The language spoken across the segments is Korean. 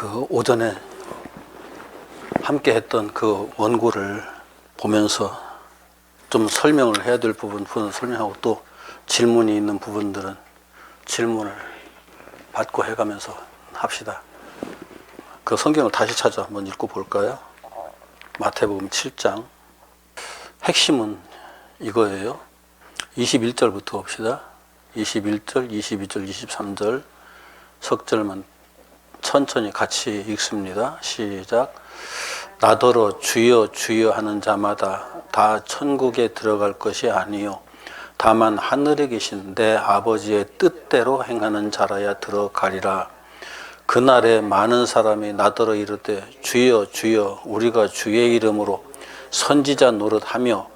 그 오전에 함께 했던 그 원고를 보면서 좀 설명을 해야 될 부분은 설명하고, 또 질문이 있는 부분들은 질문을 받고 해가면서 합시다. 그 성경을 다시 찾아 한번 읽고 볼까요? 마태복음 7장. 핵심은 이거예요. 21절부터 봅시다. 21절, 22절, 23절 석절만 천천히 같이 읽습니다. 시작. 나더러 주여 주여 하는 자마다 다 천국에 들어갈 것이 아니요 다만 하늘에 계신 내 아버지의 뜻대로 행하는 자라야 들어가리라. 그날에 많은 사람이 나더러 이르되 주여 주여 우리가 주의 이름으로 선지자 노릇하며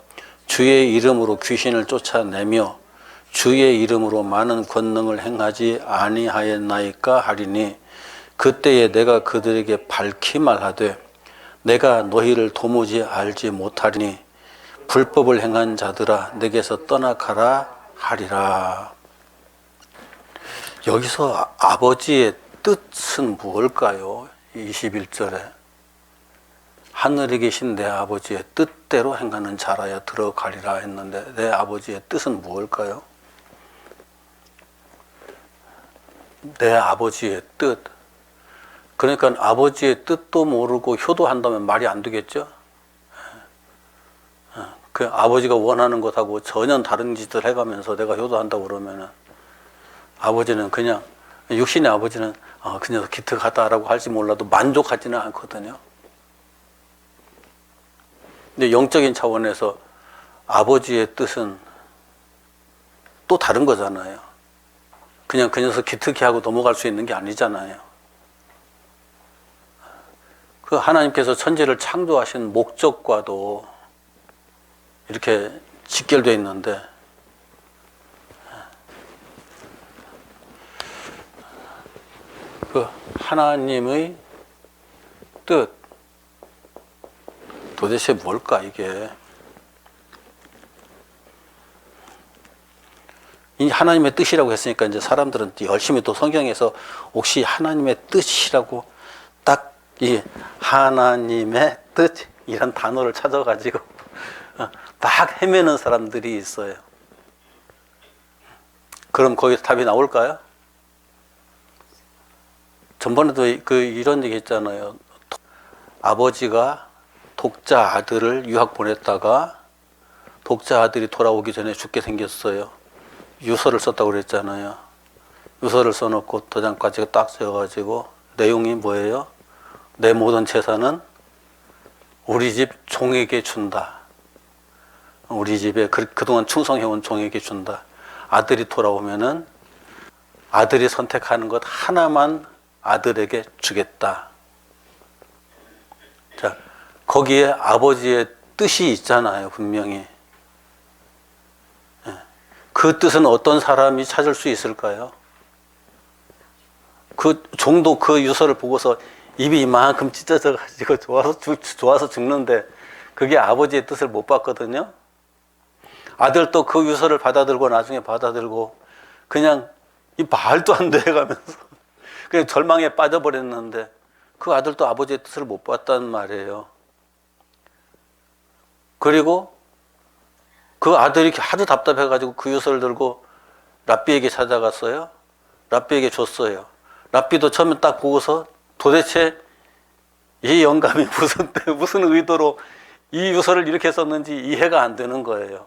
주의 이름으로 귀신을 쫓아내며 주의 이름으로 많은 권능을 행하지 아니하였나이까 하리니, 그때에 내가 그들에게 밝히 말하되 내가 너희를 도무지 알지 못하리니 불법을 행한 자들아 내게서 떠나가라 하리라. 여기서 아버지의 뜻은 무엇일까요? 21절에 하늘에 계신 내 아버지의 뜻대로 행하는 자라야 들어가리라 했는데, 내 아버지의 뜻은 무엇일까요? 내 아버지의 뜻. 그러니까 아버지의 뜻도 모르고 효도한다면 말이 안 되겠죠? 그 아버지가 원하는 것하고 전혀 다른 짓을 해가면서 내가 효도한다고 그러면은, 아버지는 그냥, 육신의 아버지는 그 녀석 기특하다라고 할지 몰라도 만족하지는 않거든요. 근데 영적인 차원에서 아버지의 뜻은 또 다른 거잖아요. 그냥 그 녀석 기특해 하고 넘어갈 수 있는 게 아니잖아요. 그 하나님께서 천지를 창조하신 목적과도 이렇게 직결되어 있는데, 그 하나님의 뜻 도대체 뭘까 이게? 이 하나님의 뜻이라고 했으니까 이제 사람들은 열심히 또 성경에서 혹시 하나님의 뜻이라고 딱 이 하나님의 뜻이란 단어를 찾아가지고 딱 헤매는 사람들이 있어요. 그럼 거기서 답이 나올까요? 전번에도 이런 얘기 했잖아요. 아버지가 독자 아들을 유학 보냈다가 독자 아들이 돌아오기 전에 죽게 생겼어요. 유서를 썼다고 그랬잖아요. 유서를 써놓고 도장까지 딱 써가지고 내용이 뭐예요? 내 모든 재산은 우리 집 종에게 준다. 우리 집에 그동안 충성해온 종에게 준다. 아들이 돌아오면은 아들이 선택하는 것 하나만 아들에게 주겠다. 자, 거기에 아버지의 뜻이 있잖아요, 분명히. 그 뜻은 어떤 사람이 찾을 수 있을까요? 그 종도 그 유서를 보고서 입이 이만큼 찢어져 가지고 좋아서 죽는데, 그게 아버지의 뜻을 못 봤거든요. 아들도 그 유서를 받아들고 나중에 받아들고 그냥 이 말도 안 돼 가면서 그냥 절망에 빠져버렸는데, 그 아들도 아버지의 뜻을 못 봤단 말이에요. 그리고 그 아들이 하도 답답해가지고 그 유서를 들고 랍비에게 찾아갔어요. 랍비에게 줬어요. 랍비도 처음에 딱 보고서 도대체 이 영감이 무슨 의도로 이 유서를 이렇게 썼는지 이해가 안 되는 거예요.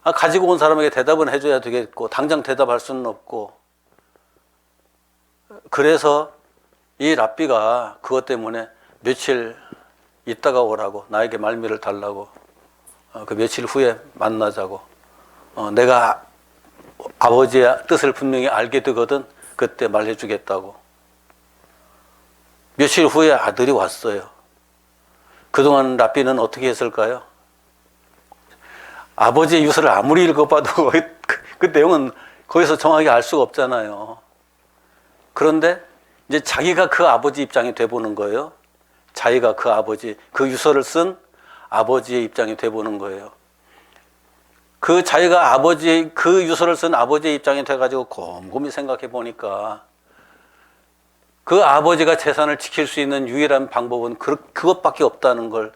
가지고 온 사람에게 대답은 해줘야 되겠고, 당장 대답할 수는 없고. 그래서 이 랍비가 그것 때문에 며칠 있다가 오라고, 나에게 말미를 달라고, 그 며칠 후에 만나자고, 내가 아버지의 뜻을 분명히 알게 되거든 그때 말해주겠다고. 며칠 후에 아들이 왔어요. 그동안 랍비는 어떻게 했을까요? 아버지의 유서를 아무리 읽어봐도 그 내용은 거기서 정확히 알 수가 없잖아요. 그런데 이제 자기가 그 아버지 입장이 돼보는 거예요. 자기가 그 아버지, 그 유서를 쓴 아버지의 입장이 돼보는 거예요. 그 자기가 그 유서를 쓴 아버지의 입장이 돼가지고 곰곰이 생각해 보니까 그 아버지가 재산을 지킬 수 있는 유일한 방법은 그것밖에 없다는 걸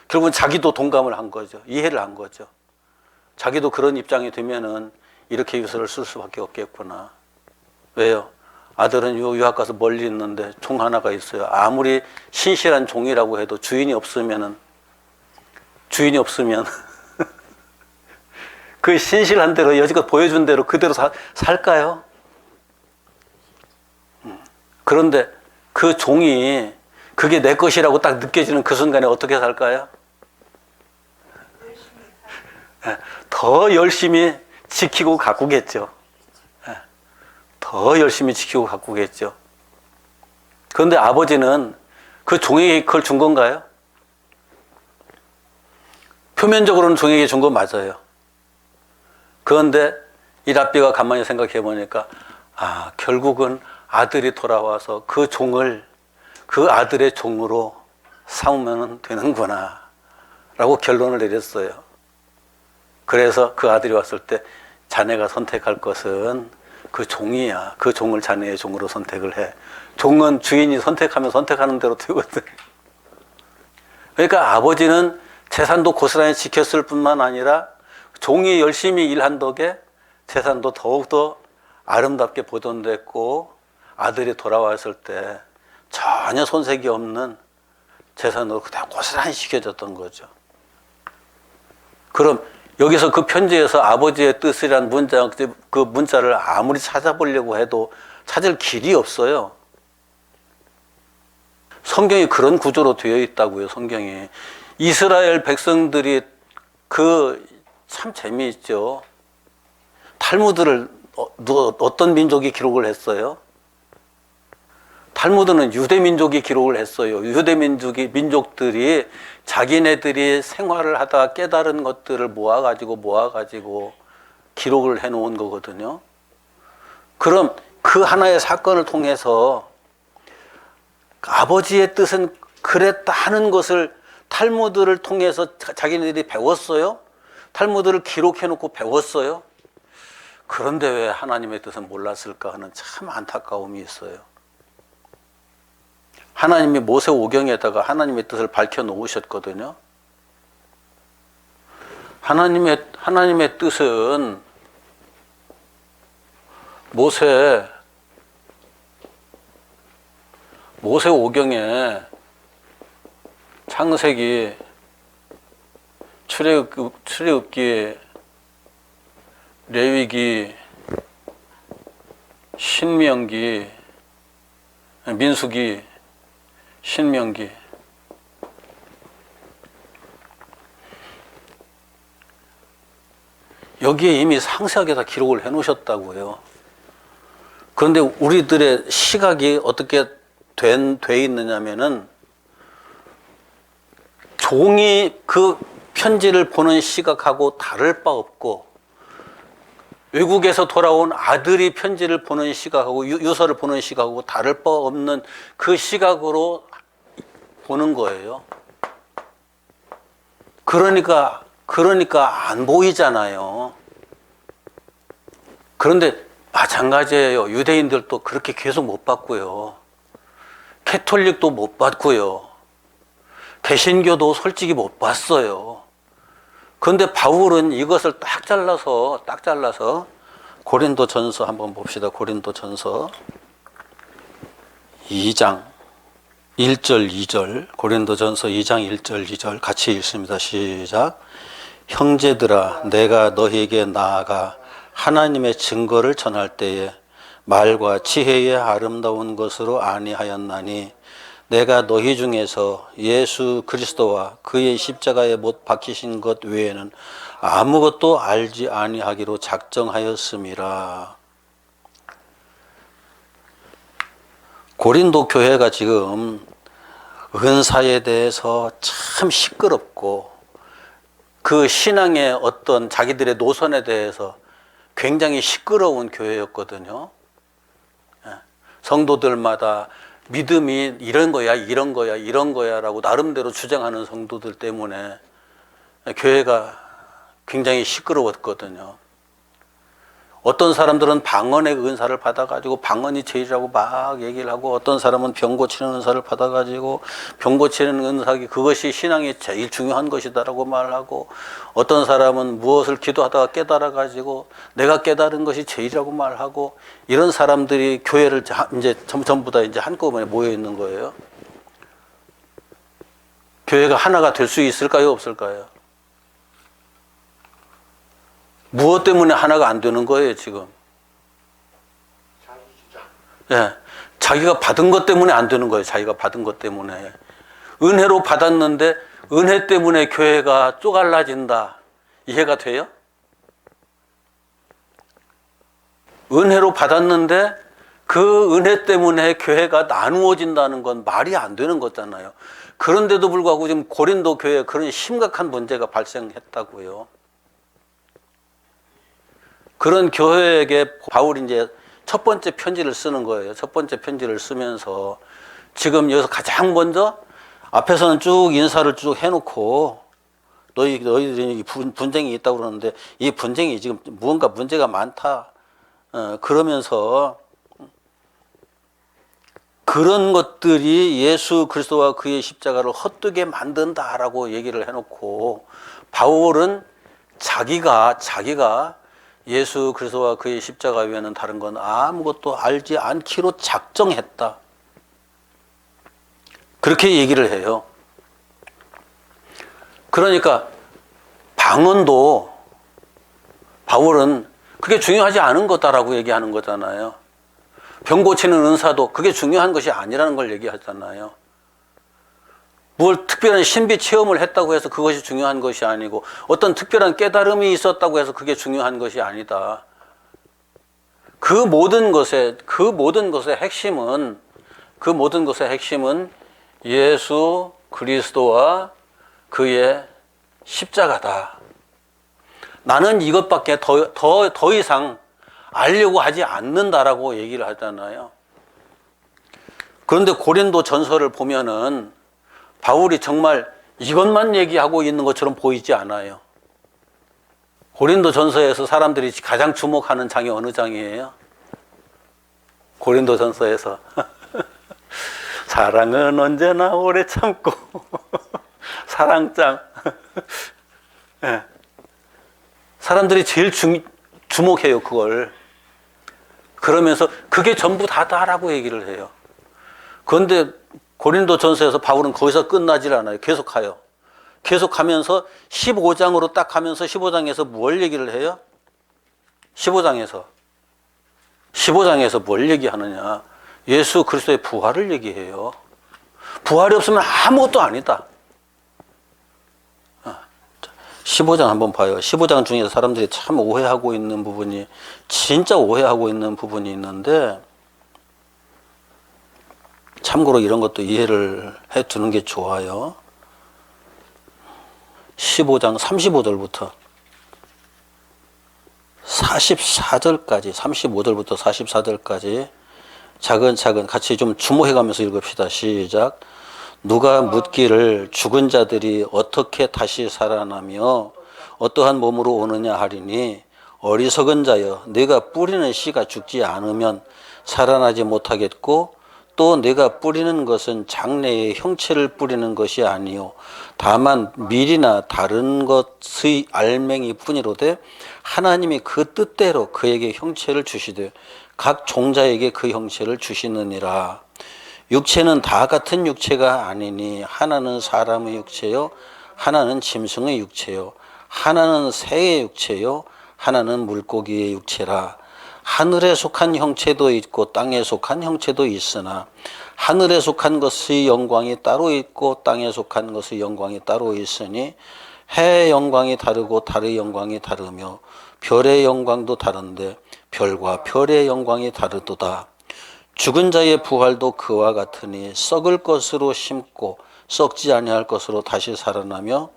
결국은 자기도 동감을 한 거죠. 이해를 한 거죠. 자기도 그런 입장이 되면은 이렇게 유서를 쓸 수밖에 없겠구나. 왜요? 아들은 유학 가서 멀리 있는데 종 하나가 있어요. 아무리 신실한 종이라고 해도 주인이 없으면 그 신실한 대로 여지껏 보여준 대로 그대로 살까요? 그런데 그 종이 그게 내 것이라고 딱 느껴지는 그 순간에 어떻게 살까요? 더 열심히 지키고 가꾸겠죠. 더 열심히 지키고 가꾸겠죠. 그런데 아버지는 그 종에게 그걸 준 건가요? 표면적으로는 종에게 준 건 맞아요. 그런데 이 랍비가 가만히 생각해 보니까 결국은 아들이 돌아와서 그 종을 그 아들의 종으로 삼으면 되는구나 라고 결론을 내렸어요. 그래서 그 아들이 왔을 때 자네가 선택할 것은 그 종이야. 그 종을 자네의 종으로 선택을 해. 종은 주인이 선택하면 선택하는 대로 되거든. 그러니까 아버지는 재산도 고스란히 지켰을 뿐만 아니라 종이 열심히 일한 덕에 재산도 더욱더 아름답게 보존됐고 아들이 돌아왔을 때 전혀 손색이 없는 재산으로 그냥 고스란히 지켜졌던 거죠. 그럼 여기서 그 편지에서 아버지의 뜻이란 문장, 그 문자를 아무리 찾아보려고 해도 찾을 길이 없어요. 성경이 그런 구조로 되어 있다고요, 성경이. 이스라엘 백성들이 참 재미있죠. 탈무드를 어떤 민족이 기록을 했어요? 탈무드는 유대 민족이 기록을 했어요. 유대 민족들이 자기네들이 생활을 하다가 깨달은 것들을 모아가지고 기록을 해놓은 거거든요. 그럼 그 하나의 사건을 통해서 아버지의 뜻은 그랬다 하는 것을 탈무드를 통해서 자기네들이 배웠어요? 탈무드를 기록해놓고 배웠어요? 그런데 왜 하나님의 뜻은 몰랐을까 하는 참 안타까움이 있어요. 하나님이 모세오경에다가 하나님의 뜻을 밝혀 놓으셨거든요. 하나님의 뜻은 모세오경에 창세기, 출애굽기, 레위기, 신명기, 민수기, 신명기, 여기에 이미 상세하게 다 기록을 해 놓으셨다고요. 그런데 우리들의 시각이 어떻게 돼 있느냐면은 종이 그 편지를 보는 시각하고 다를 바 없고 외국에서 돌아온 아들이 편지를 보는 시각하고 유서를 보는 시각하고 다를 바 없는 그 시각으로 보는 거예요. 그러니까 안 보이잖아요. 그런데 마찬가지예요. 유대인들도 그렇게 계속 못 봤고요. 캐톨릭도 못 봤고요. 개신교도 솔직히 못 봤어요. 그런데 바울은 이것을 딱 잘라서 고린도전서 한번 봅시다. 고린도전서 2장 1절 2절 고린도전서 2장 1절 2절 같이 읽습니다. 시작. 형제들아 내가 너희에게 나아가 하나님의 증거를 전할 때에 말과 지혜의 아름다운 것으로 아니하였나니 내가 너희 중에서 예수 그리스도와 그의 십자가에 못 박히신 것 외에는 아무것도 알지 아니하기로 작정하였음이라. 고린도 교회가 지금 은사에 대해서 참 시끄럽고 그 신앙의 어떤 자기들의 노선에 대해서 굉장히 시끄러운 교회였거든요. 성도들마다 믿음이 이런 거야 라고 나름대로 주장하는 성도들 때문에 교회가 굉장히 시끄러웠거든요. 어떤 사람들은 방언의 은사를 받아가지고 방언이 제일이라고 막 얘기를 하고, 어떤 사람은 병 고치는 은사를 받아가지고 병 고치는 은사기 그것이 신앙이 제일 중요한 것이다라고 말하고, 어떤 사람은 무엇을 기도하다가 깨달아가지고 내가 깨달은 것이 제일이라고 말하고, 이런 사람들이 교회를 이제 전부 다 이제 한꺼번에 모여 있는 거예요. 교회가 하나가 될 수 있을까요, 없을까요? 무엇 때문에 하나가 안 되는 거예요, 지금? 예, 자기가 받은 것 때문에 안 되는 거예요, 자기가 받은 것 때문에. 은혜로 받았는데 은혜 때문에 교회가 쪼갈라진다. 이해가 돼요? 은혜로 받았는데 그 은혜 때문에 교회가 나누어진다는 건 말이 안 되는 거잖아요. 그런데도 불구하고 지금 고린도 교회에 그런 심각한 문제가 발생했다고요. 그런 교회에게 바울이 이제 첫 번째 편지를 쓰는 거예요. 첫 번째 편지를 쓰면서 지금 여기서 가장 먼저 앞에서는 쭉 인사를 쭉 해놓고, 너희들이 분쟁이 있다고 그러는데 이 분쟁이 지금 무언가 문제가 많다. 그러면서 그런 것들이 예수 그리스도와 그의 십자가를 헛되게 만든다라고 얘기를 해놓고, 바울은 자기가 예수 그리스도와 그의 십자가 외에는 다른 건 아무것도 알지 않기로 작정했다. 그렇게 얘기를 해요. 그러니까 방언도 바울은 그게 중요하지 않은 거다라고 얘기하는 거잖아요. 병 고치는 은사도 그게 중요한 것이 아니라는 걸 얘기하잖아요. 뭘 특별한 신비 체험을 했다고 해서 그것이 중요한 것이 아니고, 어떤 특별한 깨달음이 있었다고 해서 그게 중요한 것이 아니다. 그 모든 것의 핵심은 예수 그리스도와 그의 십자가다. 나는 이것밖에 더 이상 알려고 하지 않는다라고 얘기를 하잖아요. 그런데 고린도 전서를 보면은 바울이 정말 이것만 얘기하고 있는 것처럼 보이지 않아요. 고린도 전서에서 사람들이 가장 주목하는 장이 어느 장이에요? 고린도 전서에서 사랑은 언제나 오래 참고 사랑장. 네. 사람들이 제일 주목해요, 그걸. 그러면서 그게 전부 다다라고 얘기를 해요. 그런데 고린도 전서에서 바울은 거기서 끝나질 않아요. 계속 가요. 계속 가면서 15장으로 딱 가면서 15장에서 뭘 얘기를 해요? 15장에서 뭘 얘기하느냐? 예수 그리스도의 부활을 얘기해요. 부활이 없으면 아무것도 아니다. 15장 한번 봐요. 15장 중에서 사람들이 참 오해하고 있는 부분이, 진짜 오해하고 있는 부분이 있는데, 참고로 이런 것도 이해를 해 두는 게 좋아요. 15장 35절부터 44절까지, 35절부터 44절까지 차근차근 같이 좀 주목해 가면서 읽읍시다. 시작. 누가 묻기를 죽은 자들이 어떻게 다시 살아나며 어떠한 몸으로 오느냐 하리니, 어리석은 자여, 네가 뿌리는 씨가 죽지 않으면 살아나지 못하겠고, 또 내가 뿌리는 것은 장래의 형체를 뿌리는 것이 아니요 다만 밀이나 다른 것의 알맹이 뿐이로되, 하나님이 그 뜻대로 그에게 형체를 주시되 각 종자에게 그 형체를 주시느니라. 육체는 다 같은 육체가 아니니, 하나는 사람의 육체요, 하나는 짐승의 육체요, 하나는 새의 육체요, 하나는 물고기의 육체라. 하늘에 속한 형체도 있고 땅에 속한 형체도 있으나, 하늘에 속한 것의 영광이 따로 있고 땅에 속한 것의 영광이 따로 있으니, 해의 영광이 다르고 달의 영광이 다르며 별의 영광도 다른데 별과 별의 영광이 다르도다. 죽은 자의 부활도 그와 같으니, 썩을 것으로 심고 썩지 아니할 것으로 다시 살아나며,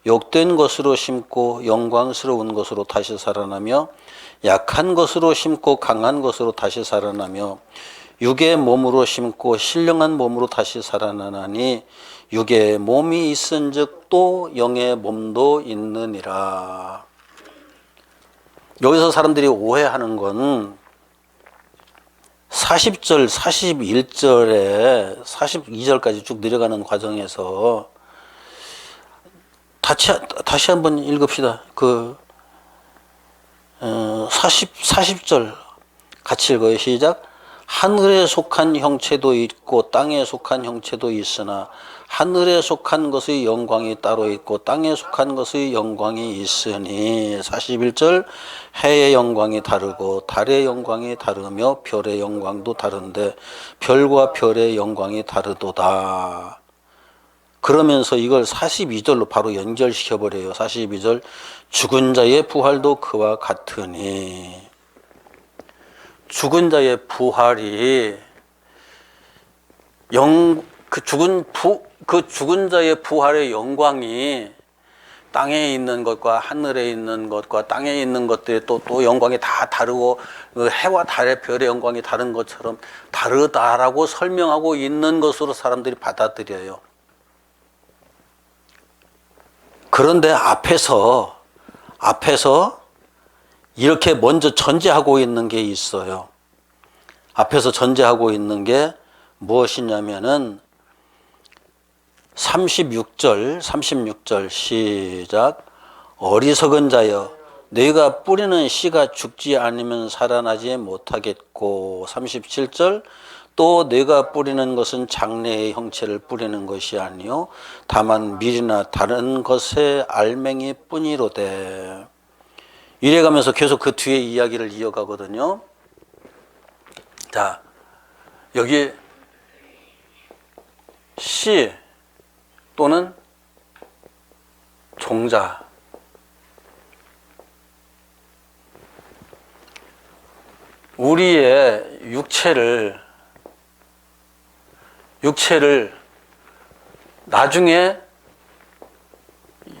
욕된 것으로 심고 영광스러운 것으로 다시 살아나며, 약한 것으로 심고 강한 것으로 다시 살아나며, 육의 몸으로 심고 신령한 몸으로 다시 살아나나니, 육의 몸이 있은즉 또 영의 몸도 있느니라. 여기서 사람들이 오해하는 건 40절, 41절에 42절까지 쭉 내려가는 과정에서 다시 한번 읽읍시다. 40절 같이 읽어요. 시작. 하늘에 속한 형체도 있고 땅에 속한 형체도 있으나 하늘에 속한 것의 영광이 따로 있고 땅에 속한 것의 영광이 있으니 41절 해의 영광이 다르고 달의 영광이 다르며 별의 영광도 다른데 별과 별의 영광이 다르도다. 그러면서 이걸 42절로 바로 연결시켜 버려요. 42절 죽은 자의 부활도 그와 같으니 죽은 자의 부활이 죽은 자의 부활의 영광이 땅에 있는 것과 하늘에 있는 것과 땅에 있는 것들의 또 영광이 다 다르고 해와 달의 별의 영광이 다른 것처럼 다르다라고 설명하고 있는 것으로 사람들이 받아들여요. 그런데 앞에서 이렇게 먼저 전제하고 있는 게 있어요. 앞에서 전제하고 있는 게 무엇이냐면은 36절 시작. 어리석은 자여 너희가 뿌리는 씨가 죽지 않으면 살아나지 못하겠고 37절 또 너희가 뿌리는 것은 장래의 형체를 뿌리는 것이 아니요 다만 밀이나 다른 것의 알맹이 뿐이로되. 이래가면서 계속 그 뒤에 이야기를 이어가거든요. 자, 여기 씨 또는 종자. 우리의 육체를 나중에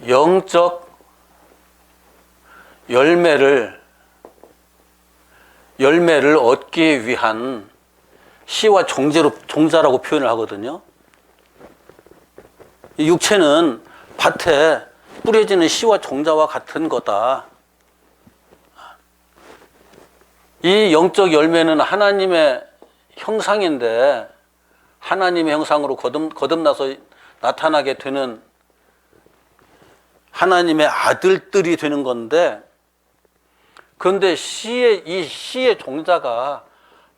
영적 열매를 얻기 위한 씨와 종자라고 표현을 하거든요. 이 육체는 밭에 뿌려지는 씨와 종자와 같은 거다. 이 영적 열매는 하나님의 형상인데 하나님의 형상으로 거듭나서 나타나게 되는 하나님의 아들들이 되는 건데, 그런데 이 씨의 종자가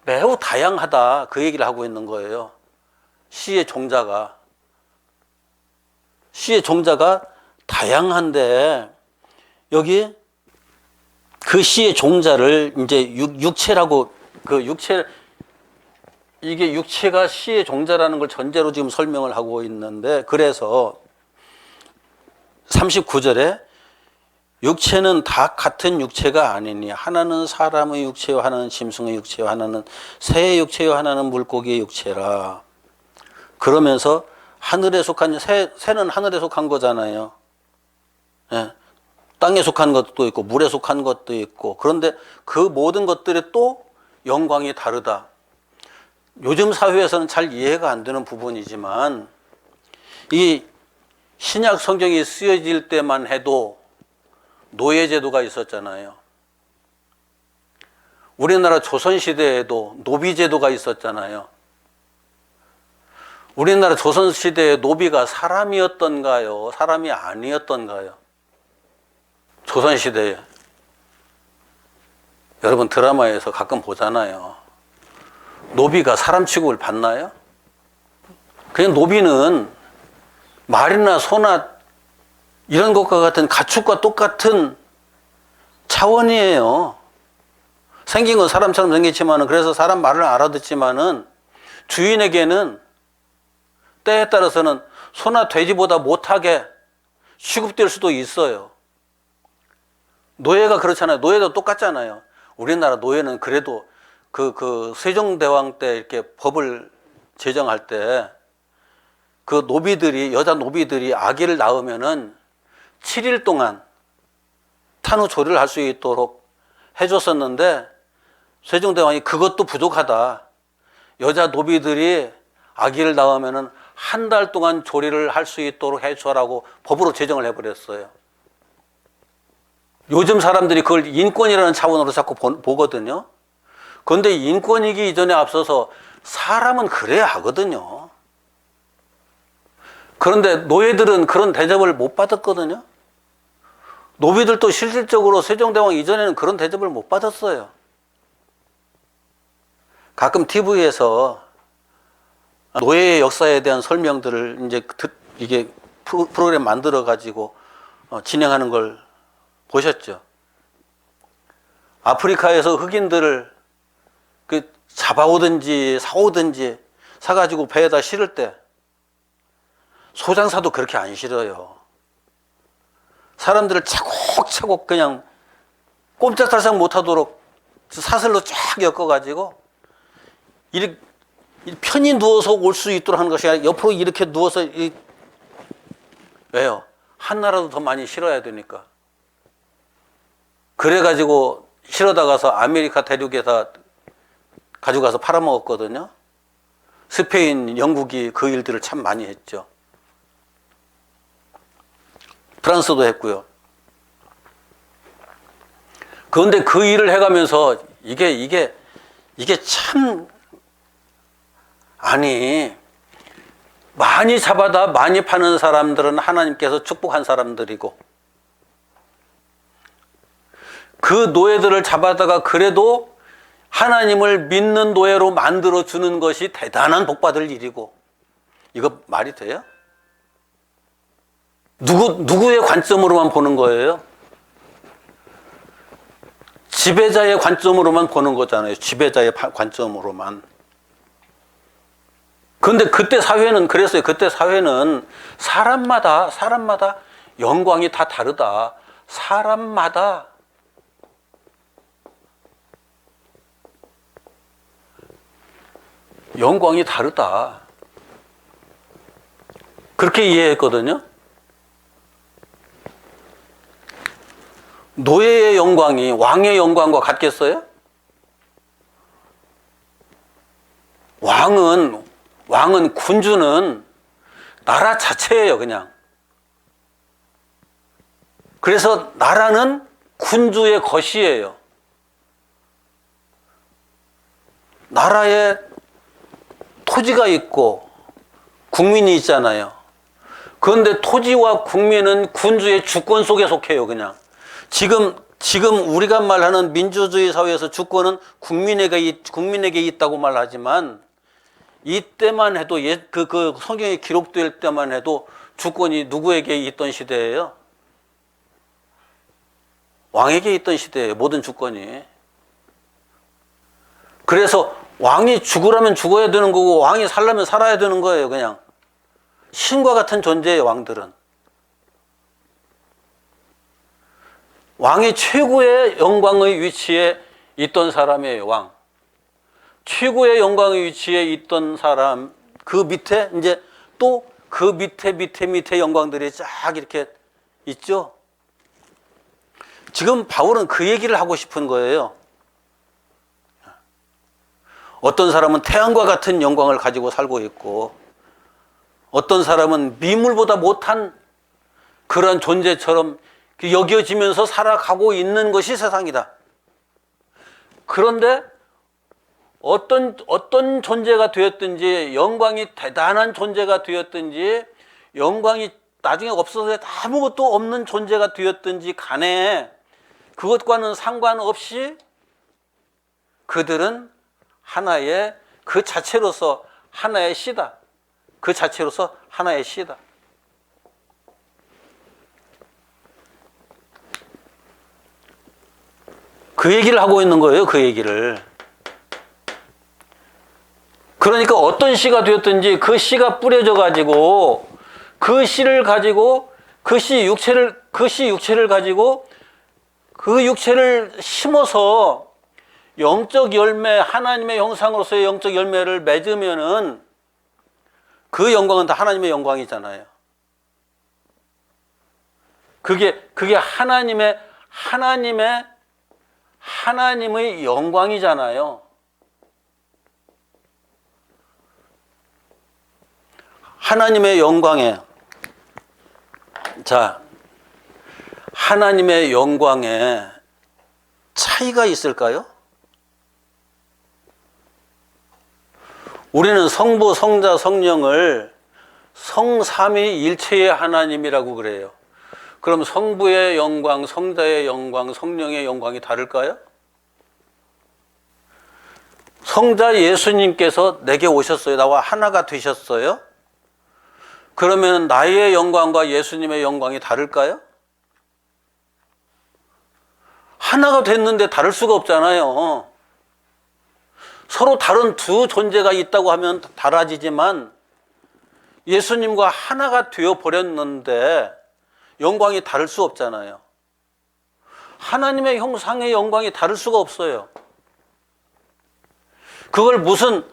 매우 다양하다, 그 얘기를 하고 있는 거예요. 씨의 종자가 다양한데 여기 그 씨의 종자를 이제 육체라고, 이게 육체가 씨의 종자라는 걸 전제로 지금 설명을 하고 있는데, 그래서 39절에 육체는 다 같은 육체가 아니니 하나는 사람의 육체요 하나는 짐승의 육체요 하나는 새의 육체요 하나는 물고기의 육체라. 그러면서 하늘에 속한 새는 하늘에 속한 거잖아요. 예. 땅에 속한 것도 있고 물에 속한 것도 있고, 그런데 그 모든 것들의 또 영광이 다르다. 요즘 사회에서는 잘 이해가 안 되는 부분이지만 이 신약 성경이 쓰여질 때만 해도 노예제도가 있었잖아요. 우리나라 조선시대에도 노비제도가 있었잖아요. 우리나라 조선시대의 노비가 사람이었던가요? 사람이 아니었던가요? 조선시대에 여러분 드라마에서 가끔 보잖아요. 노비가 사람 취급을 받나요? 그냥 노비는 말이나 소나 이런 것과 같은 가축과 똑같은 차원이에요. 생긴 건 사람처럼 생겼지만은, 그래서 사람 말을 알아듣지만은 주인에게는 때에 따라서는 소나 돼지보다 못하게 취급될 수도 있어요. 노예가 그렇잖아요. 노예도 똑같잖아요. 우리나라 노예는 그래도 세종대왕 때 이렇게 법을 제정할 때 그 여자 노비들이 아기를 낳으면은 7일 동안 탄후조리를 할 수 있도록 해줬었는데, 세종대왕이 그것도 부족하다. 여자 노비들이 아기를 낳으면은 한 달 동안 조리를 할 수 있도록 해줘라고 법으로 제정을 해버렸어요. 요즘 사람들이 그걸 인권이라는 차원으로 자꾸 보거든요. 그런데 인권이기 이전에 앞서서 사람은 그래야 하거든요. 그런데 노예들은 그런 대접을 못 받았거든요. 노비들도 실질적으로 세종대왕 이전에는 그런 대접을 못 받았어요. 가끔 TV에서 노예의 역사에 대한 설명들을 이제 이게 프로그램 만들어 가지고 진행하는 걸 보셨죠? 아프리카에서 흑인들을 그 잡아오든지 사오든지 사가지고 배에다 실을 때 소장사도 그렇게 안 실어요. 사람들을 차곡차곡 그냥 꼼짝달싹 못하도록 사슬로 쫙 엮어가지고 이렇게 편히 누워서 올 수 있도록 하는 것이 아니라 옆으로 이렇게 누워서 왜요? 하나라도 더 많이 실어야 되니까. 그래가지고 실어다 가서 아메리카 대륙에다 가져가서 팔아먹었거든요. 스페인, 영국이 그 일들을 참 많이 했죠. 프랑스도 했고요. 그런데 그 일을 해가면서 이게 참, 아니, 많이 잡아다 많이 파는 사람들은 하나님께서 축복한 사람들이고, 그 노예들을 잡아다가 그래도 하나님을 믿는 노예로 만들어주는 것이 대단한 복받을 일이고, 이거 말이 돼요? 누구의 관점으로만 보는 거예요? 지배자의 관점으로만 보는 거잖아요. 지배자의 관점으로만. 그런데 그때 사회는 그랬어요. 그때 사회는 사람마다 영광이 다 다르다. 사람마다 영광이 다르다. 그렇게 이해했거든요. 노예의 영광이 왕의 영광과 같겠어요? 왕은 군주는 나라 자체예요, 그냥. 그래서 나라는 군주의 것이에요. 나라에 토지가 있고 국민이 있잖아요. 그런데 토지와 국민은 군주의 주권 속에 속해요, 그냥. 지금 우리가 말하는 민주주의 사회에서 주권은 국민에게 있다고 말하지만, 이때만 해도 그 성경에 기록될 때만 해도 주권이 누구에게 있던 시대예요? 왕에게 있던 시대예요, 모든 주권이. 그래서 왕이 죽으라면 죽어야 되는 거고, 왕이 살려면 살아야 되는 거예요, 그냥. 신과 같은 존재예요, 왕들은. 왕이 최고의 영광의 위치에 있던 사람이에요, 왕. 최고의 영광의 위치에 있던 사람, 그 밑에 이제 또 그 밑에 영광들이 쫙 이렇게 있죠. 지금 바울은 그 얘기를 하고 싶은 거예요. 어떤 사람은 태양과 같은 영광을 가지고 살고 있고, 어떤 사람은 미물보다 못한 그런 존재처럼 여겨지면서 살아가고 있는 것이 세상이다. 그런데 어떤 존재가 되었든지, 영광이 대단한 존재가 되었든지, 영광이 나중에 없어서 아무것도 없는 존재가 되었든지 간에 그것과는 상관없이 그들은 하나의 그 자체로서 하나의 씨다. 그 자체로서 하나의 씨다. 그 얘기를 하고 있는 거예요, 그 얘기를. 그러니까 어떤 씨가 되었든지 그 씨가 뿌려져 가지고 그 씨를 가지고 그 씨 육체를 가지고 그 육체를 심어서 영적 열매, 하나님의 형상으로서의 영적 열매를 맺으면은 그 영광은 다 하나님의 영광이잖아요. 그게 하나님의 영광이잖아요. 하나님의 영광에, 자, 하나님의 영광에 차이가 있을까요? 우리는 성부, 성자, 성령을 성삼위일체의 하나님이라고 그래요. 그럼 성부의 영광, 성자의 영광, 성령의 영광이 다를까요? 성자 예수님께서 내게 오셨어요. 나와 하나가 되셨어요. 그러면 나의 영광과 예수님의 영광이 다를까요? 하나가 됐는데 다를 수가 없잖아요. 서로 다른 두 존재가 있다고 하면 달라지지만 예수님과 하나가 되어 버렸는데 영광이 다를 수 없잖아요. 하나님의 형상의 영광이 다를 수가 없어요. 그걸 무슨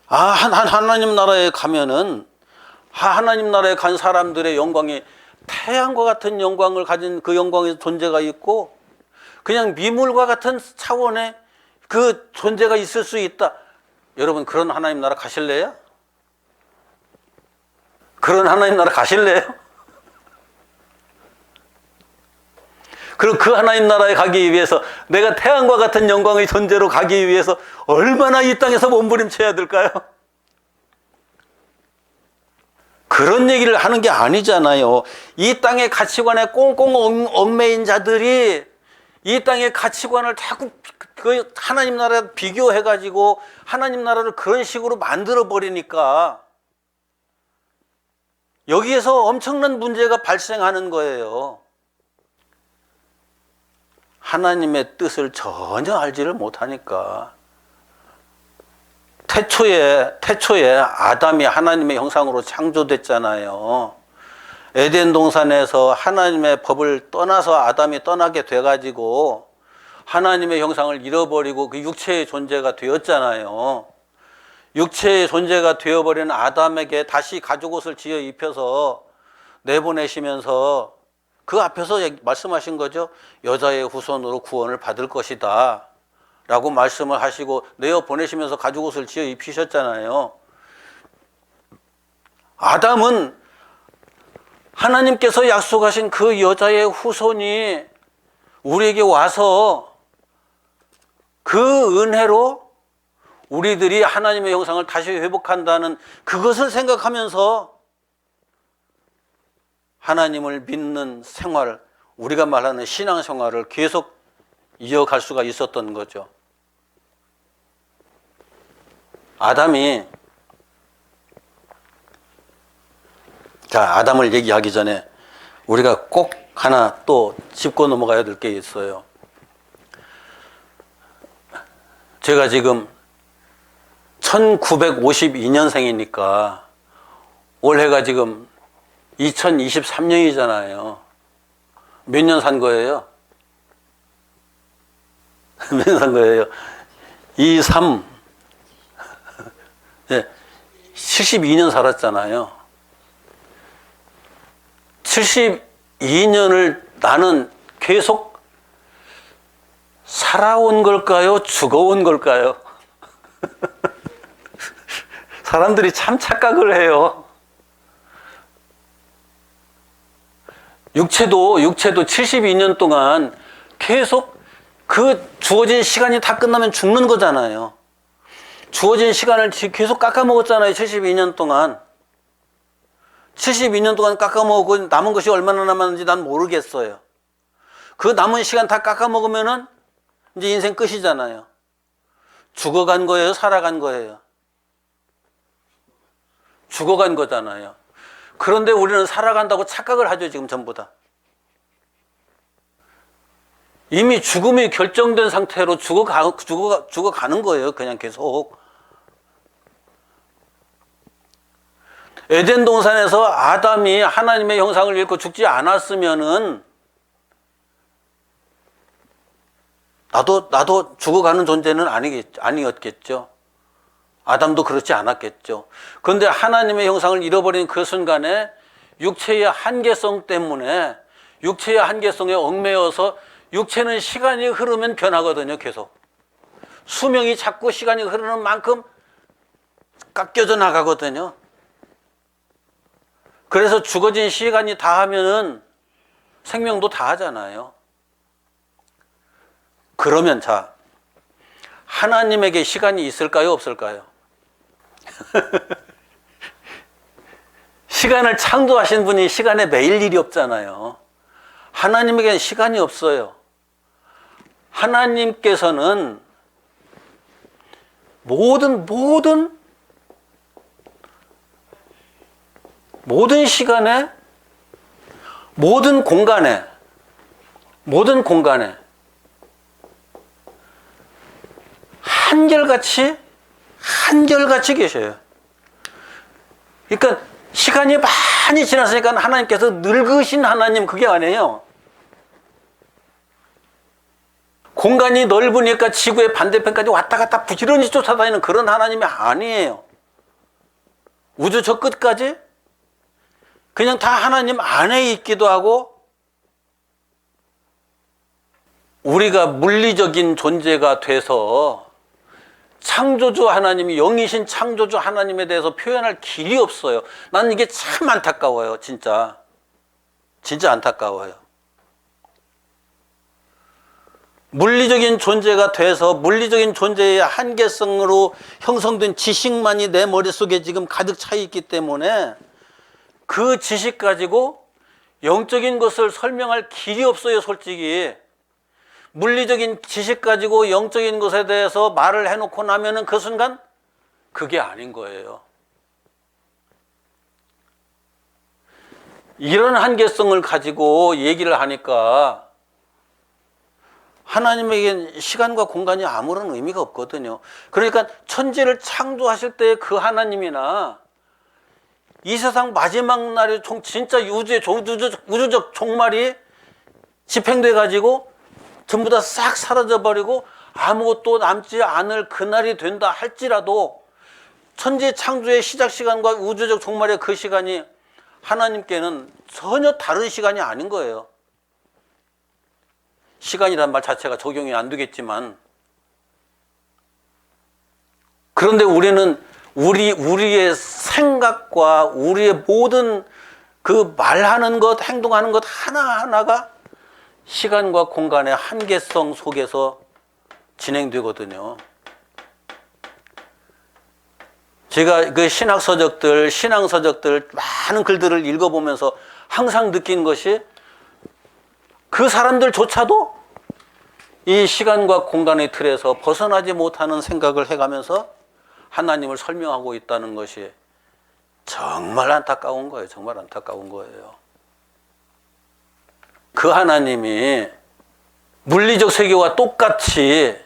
하나님 나라에 가면은 하나님 나라에 간 사람들의 영광이 태양과 같은 영광을 가진 그 영광의 존재가 있고 그냥 미물과 같은 차원의 그 존재가 있을 수 있다. 여러분 그런 하나님 나라 가실래요? 그런 하나님 나라 가실래요? 그리고 그 하나님 나라에 가기 위해서 내가 태양과 같은 영광의 존재로 가기 위해서 얼마나 이 땅에서 몸부림쳐야 될까요? 그런 얘기를 하는 게 아니잖아요. 이 땅의 가치관에 꽁꽁 얽매인 자들이 이 땅의 가치관을 자꾸 그 하나님 나라에 비교해가지고 하나님 나라를 그런 식으로 만들어 버리니까 여기에서 엄청난 문제가 발생하는 거예요. 하나님의 뜻을 전혀 알지를 못하니까. 태초에 아담이 하나님의 형상으로 창조됐잖아요. 에덴 동산에서 하나님의 법을 떠나서 아담이 떠나게 돼가지고 하나님의 형상을 잃어버리고 그 육체의 존재가 되었잖아요. 육체의 존재가 되어버린 아담에게 다시 가죽옷을 지어 입혀서 내보내시면서 그 앞에서 말씀하신 거죠. 여자의 후손으로 구원을 받을 것이다 라고 말씀을 하시고 내어보내시면서 가죽옷을 지어 입히셨잖아요. 아담은 하나님께서 약속하신 그 여자의 후손이 우리에게 와서 그 은혜로 우리들이 하나님의 형상을 다시 회복한다는 그것을 생각하면서 하나님을 믿는 생활, 우리가 말하는 신앙생활을 계속 이어갈 수가 있었던 거죠. 아담을 얘기하기 전에 우리가 꼭 하나 또 짚고 넘어가야 될 게 있어요. 제가 지금 1952년생이니까 올해가 지금 2023년이잖아요. 몇 년 산 거예요? 몇 년 산 거예요? 72년 살았잖아요. 72년을 나는 계속 살아온 걸까요? 죽어온 걸까요? 사람들이 참 착각을 해요. 육체도 72년 동안 계속 그 주어진 시간이 다 끝나면 죽는 거잖아요. 주어진 시간을 계속 깎아먹었잖아요. 72년 동안. 72년 동안 깎아먹고 남은 것이 얼마나 남았는지 난 모르겠어요. 그 남은 시간 다 깎아먹으면은 이제 인생 끝이잖아요. 죽어간 거예요? 살아간 거예요? 죽어간 거잖아요. 그런데 우리는 살아간다고 착각을 하죠. 지금 전부 다. 이미 죽음이 결정된 상태로 죽어가는 거예요. 그냥 계속. 에덴 동산에서 아담이 하나님의 형상을 잃고 죽지 않았으면은 나도 죽어가는 존재는 아니었겠죠. 아담도 그렇지 않았겠죠. 그런데 하나님의 형상을 잃어버린 그 순간에 육체의 한계성 때문에 육체의 한계성에 얽매여서 육체는 시간이 흐르면 변하거든요. 계속. 수명이 자꾸 시간이 흐르는 만큼 깎여져 나가거든요. 그래서 죽어진 시간이 다 하면은 생명도 다 하잖아요. 그러면 자, 하나님에게 시간이 있을까요? 없을까요? 시간을 창조하신 분이 시간에 매일 일이 없잖아요. 하나님에게는 시간이 없어요. 하나님께서는 모든 시간에, 모든 공간에 한결같이 계셔요. 그러니까 시간이 많이 지났으니까 하나님께서 늙으신 하나님, 그게 아니에요. 공간이 넓으니까 지구의 반대편까지 왔다 갔다 부지런히 쫓아다니는 그런 하나님이 아니에요. 우주 저 끝까지 그냥 다 하나님 안에 있기도 하고, 우리가 물리적인 존재가 돼서 창조주 하나님이, 영이신 창조주 하나님에 대해서 표현할 길이 없어요. 나는 이게 참 안타까워요. 진짜 안타까워요. 물리적인 존재가 돼서 물리적인 존재의 한계성으로 형성된 지식만이 내 머릿속에 지금 가득 차 있기 때문에 그 지식 가지고 영적인 것을 설명할 길이 없어요. 솔직히 물리적인 지식 가지고 영적인 것에 대해서 말을 해놓고 나면은 그 순간 그게 아닌 거예요. 이런 한계성을 가지고 얘기를 하니까 하나님에겐 시간과 공간이 아무런 의미가 없거든요. 그러니까 천지를 창조하실 때 그 하나님이나 이 세상 마지막 날에 진짜 우주적 종말이 집행돼 가지고 전부 다 싹 사라져 버리고 아무것도 남지 않을 그날이 된다 할지라도 천지 창조의 시작 시간과 우주적 종말의 그 시간이 하나님께는 전혀 다른 시간이 아닌 거예요. 시간이란 말 자체가 적용이 안 되겠지만, 그런데 우리는 우리의 생각과 우리의 모든 그 말하는 것, 행동하는 것 하나하나가 시간과 공간의 한계성 속에서 진행되거든요. 제가 그 신앙서적들 많은 글들을 읽어보면서 항상 느낀 것이, 그 사람들조차도 이 시간과 공간의 틀에서 벗어나지 못하는 생각을 해가면서 하나님을 설명하고 있다는 것이 정말 안타까운 거예요. 정말 안타까운 거예요. 그 하나님이 물리적 세계와 똑같이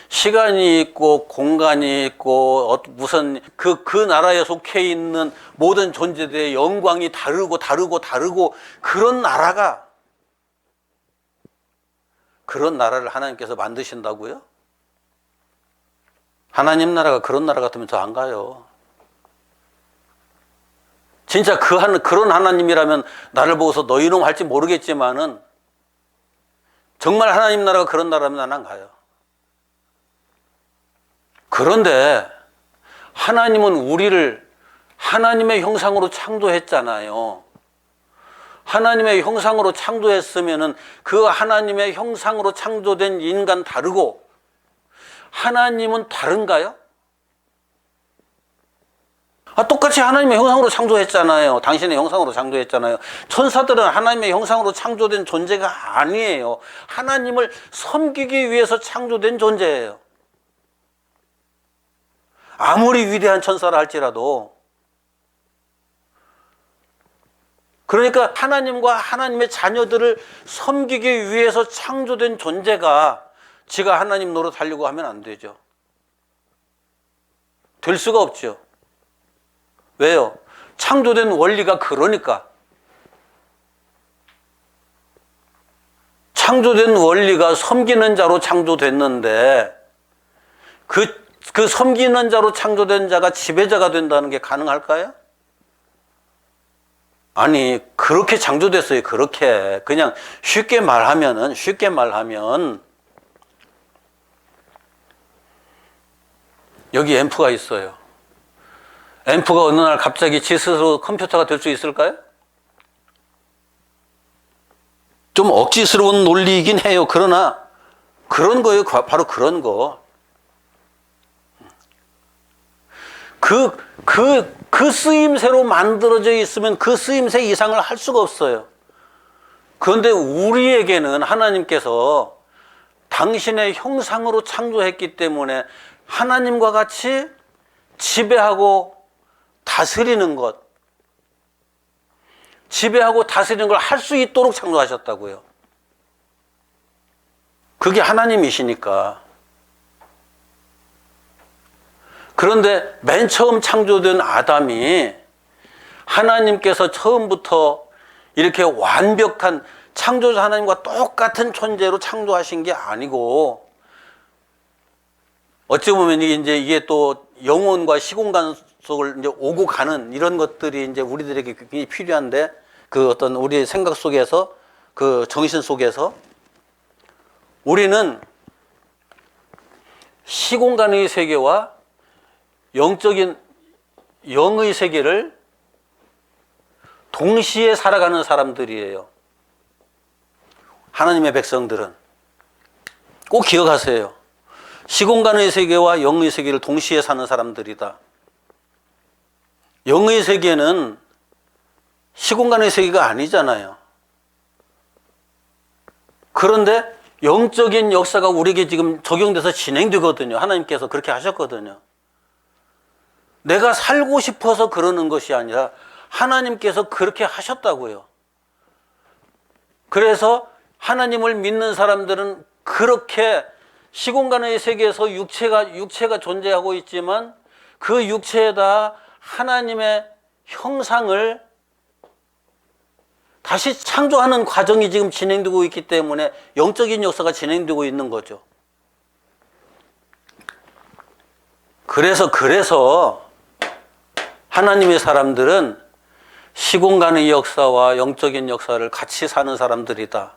시간이 있고 공간이 있고 무슨 그 나라에 속해 있는 모든 존재들의 영광이 다르고 그런 나라를 하나님께서 만드신다고요? 하나님 나라가 그런 나라 같으면 저 안 가요. 진짜 그런 하나님이라면 나를 보고서 너희놈 할지 모르겠지만은 정말 하나님 나라가 그런 나라면 나는 안 가요. 그런데 하나님은 우리를 하나님의 형상으로 창조했잖아요. 하나님의 형상으로 창조했으면은 그 하나님의 형상으로 창조된 인간 다르고 하나님은 다른가요? 똑같이 하나님의 형상으로 창조했잖아요. 당신의 형상으로 창조했잖아요. 천사들은 하나님의 형상으로 창조된 존재가 아니에요. 하나님을 섬기기 위해서 창조된 존재예요. 아무리 위대한 천사라 할지라도. 그러니까 하나님과 하나님의 자녀들을 섬기기 위해서 창조된 존재가 지가 하나님 노릇하려고 하면 안 되죠. 될 수가 없죠. 왜요? 창조된 원리가 그러니까. 창조된 원리가 섬기는 자로 창조됐는데 그 섬기는 자로 창조된 자가 지배자가 된다는 게 가능할까요? 아니, 그렇게 창조됐어요. 그렇게. 그냥 쉽게 말하면 여기 앰프가 있어요. 앰프가 어느 날 갑자기 지 스스로 컴퓨터가 될 수 있을까요? 좀 억지스러운 논리이긴 해요. 그러나 그런 거예요. 바로 그런 거. 그 쓰임새로 만들어져 있으면 그 쓰임새 이상을 할 수가 없어요. 그런데 우리에게는 하나님께서 당신의 형상으로 창조했기 때문에 하나님과 같이 지배하고 다스리는 것, 지배하고 다스리는 걸 할 수 있도록 창조하셨다고요. 그게 하나님이시니까. 그런데 맨 처음 창조된 아담이 하나님께서 처음부터 이렇게 완벽한 창조자 하나님과 똑같은 존재로 창조하신 게 아니고, 어찌 보면 이게 또 영혼과 시공간 속을 이제 오고 가는 이런 것들이 이제 우리들에게 굉장히 필요한데, 그 어떤 우리의 생각 속에서, 그 정신 속에서 우리는 시공간의 세계와 영적인 영의 세계를 동시에 살아가는 사람들이에요. 하나님의 백성들은 꼭 기억하세요. 시공간의 세계와 영의 세계를 동시에 사는 사람들이다. 영의 세계는 시공간의 세계가 아니잖아요. 그런데 영적인 역사가 우리에게 지금 적용돼서 진행되거든요. 하나님께서 그렇게 하셨거든요. 내가 살고 싶어서 그러는 것이 아니라 하나님께서 그렇게 하셨다고요. 그래서 하나님을 믿는 사람들은 그렇게 시공간의 세계에서 육체가 존재하고 있지만 그 육체에다 하나님의 형상을 다시 창조하는 과정이 지금 진행되고 있기 때문에 영적인 역사가 진행되고 있는 거죠. 그래서 하나님의 사람들은 시공간의 역사와 영적인 역사를 같이 사는 사람들이다.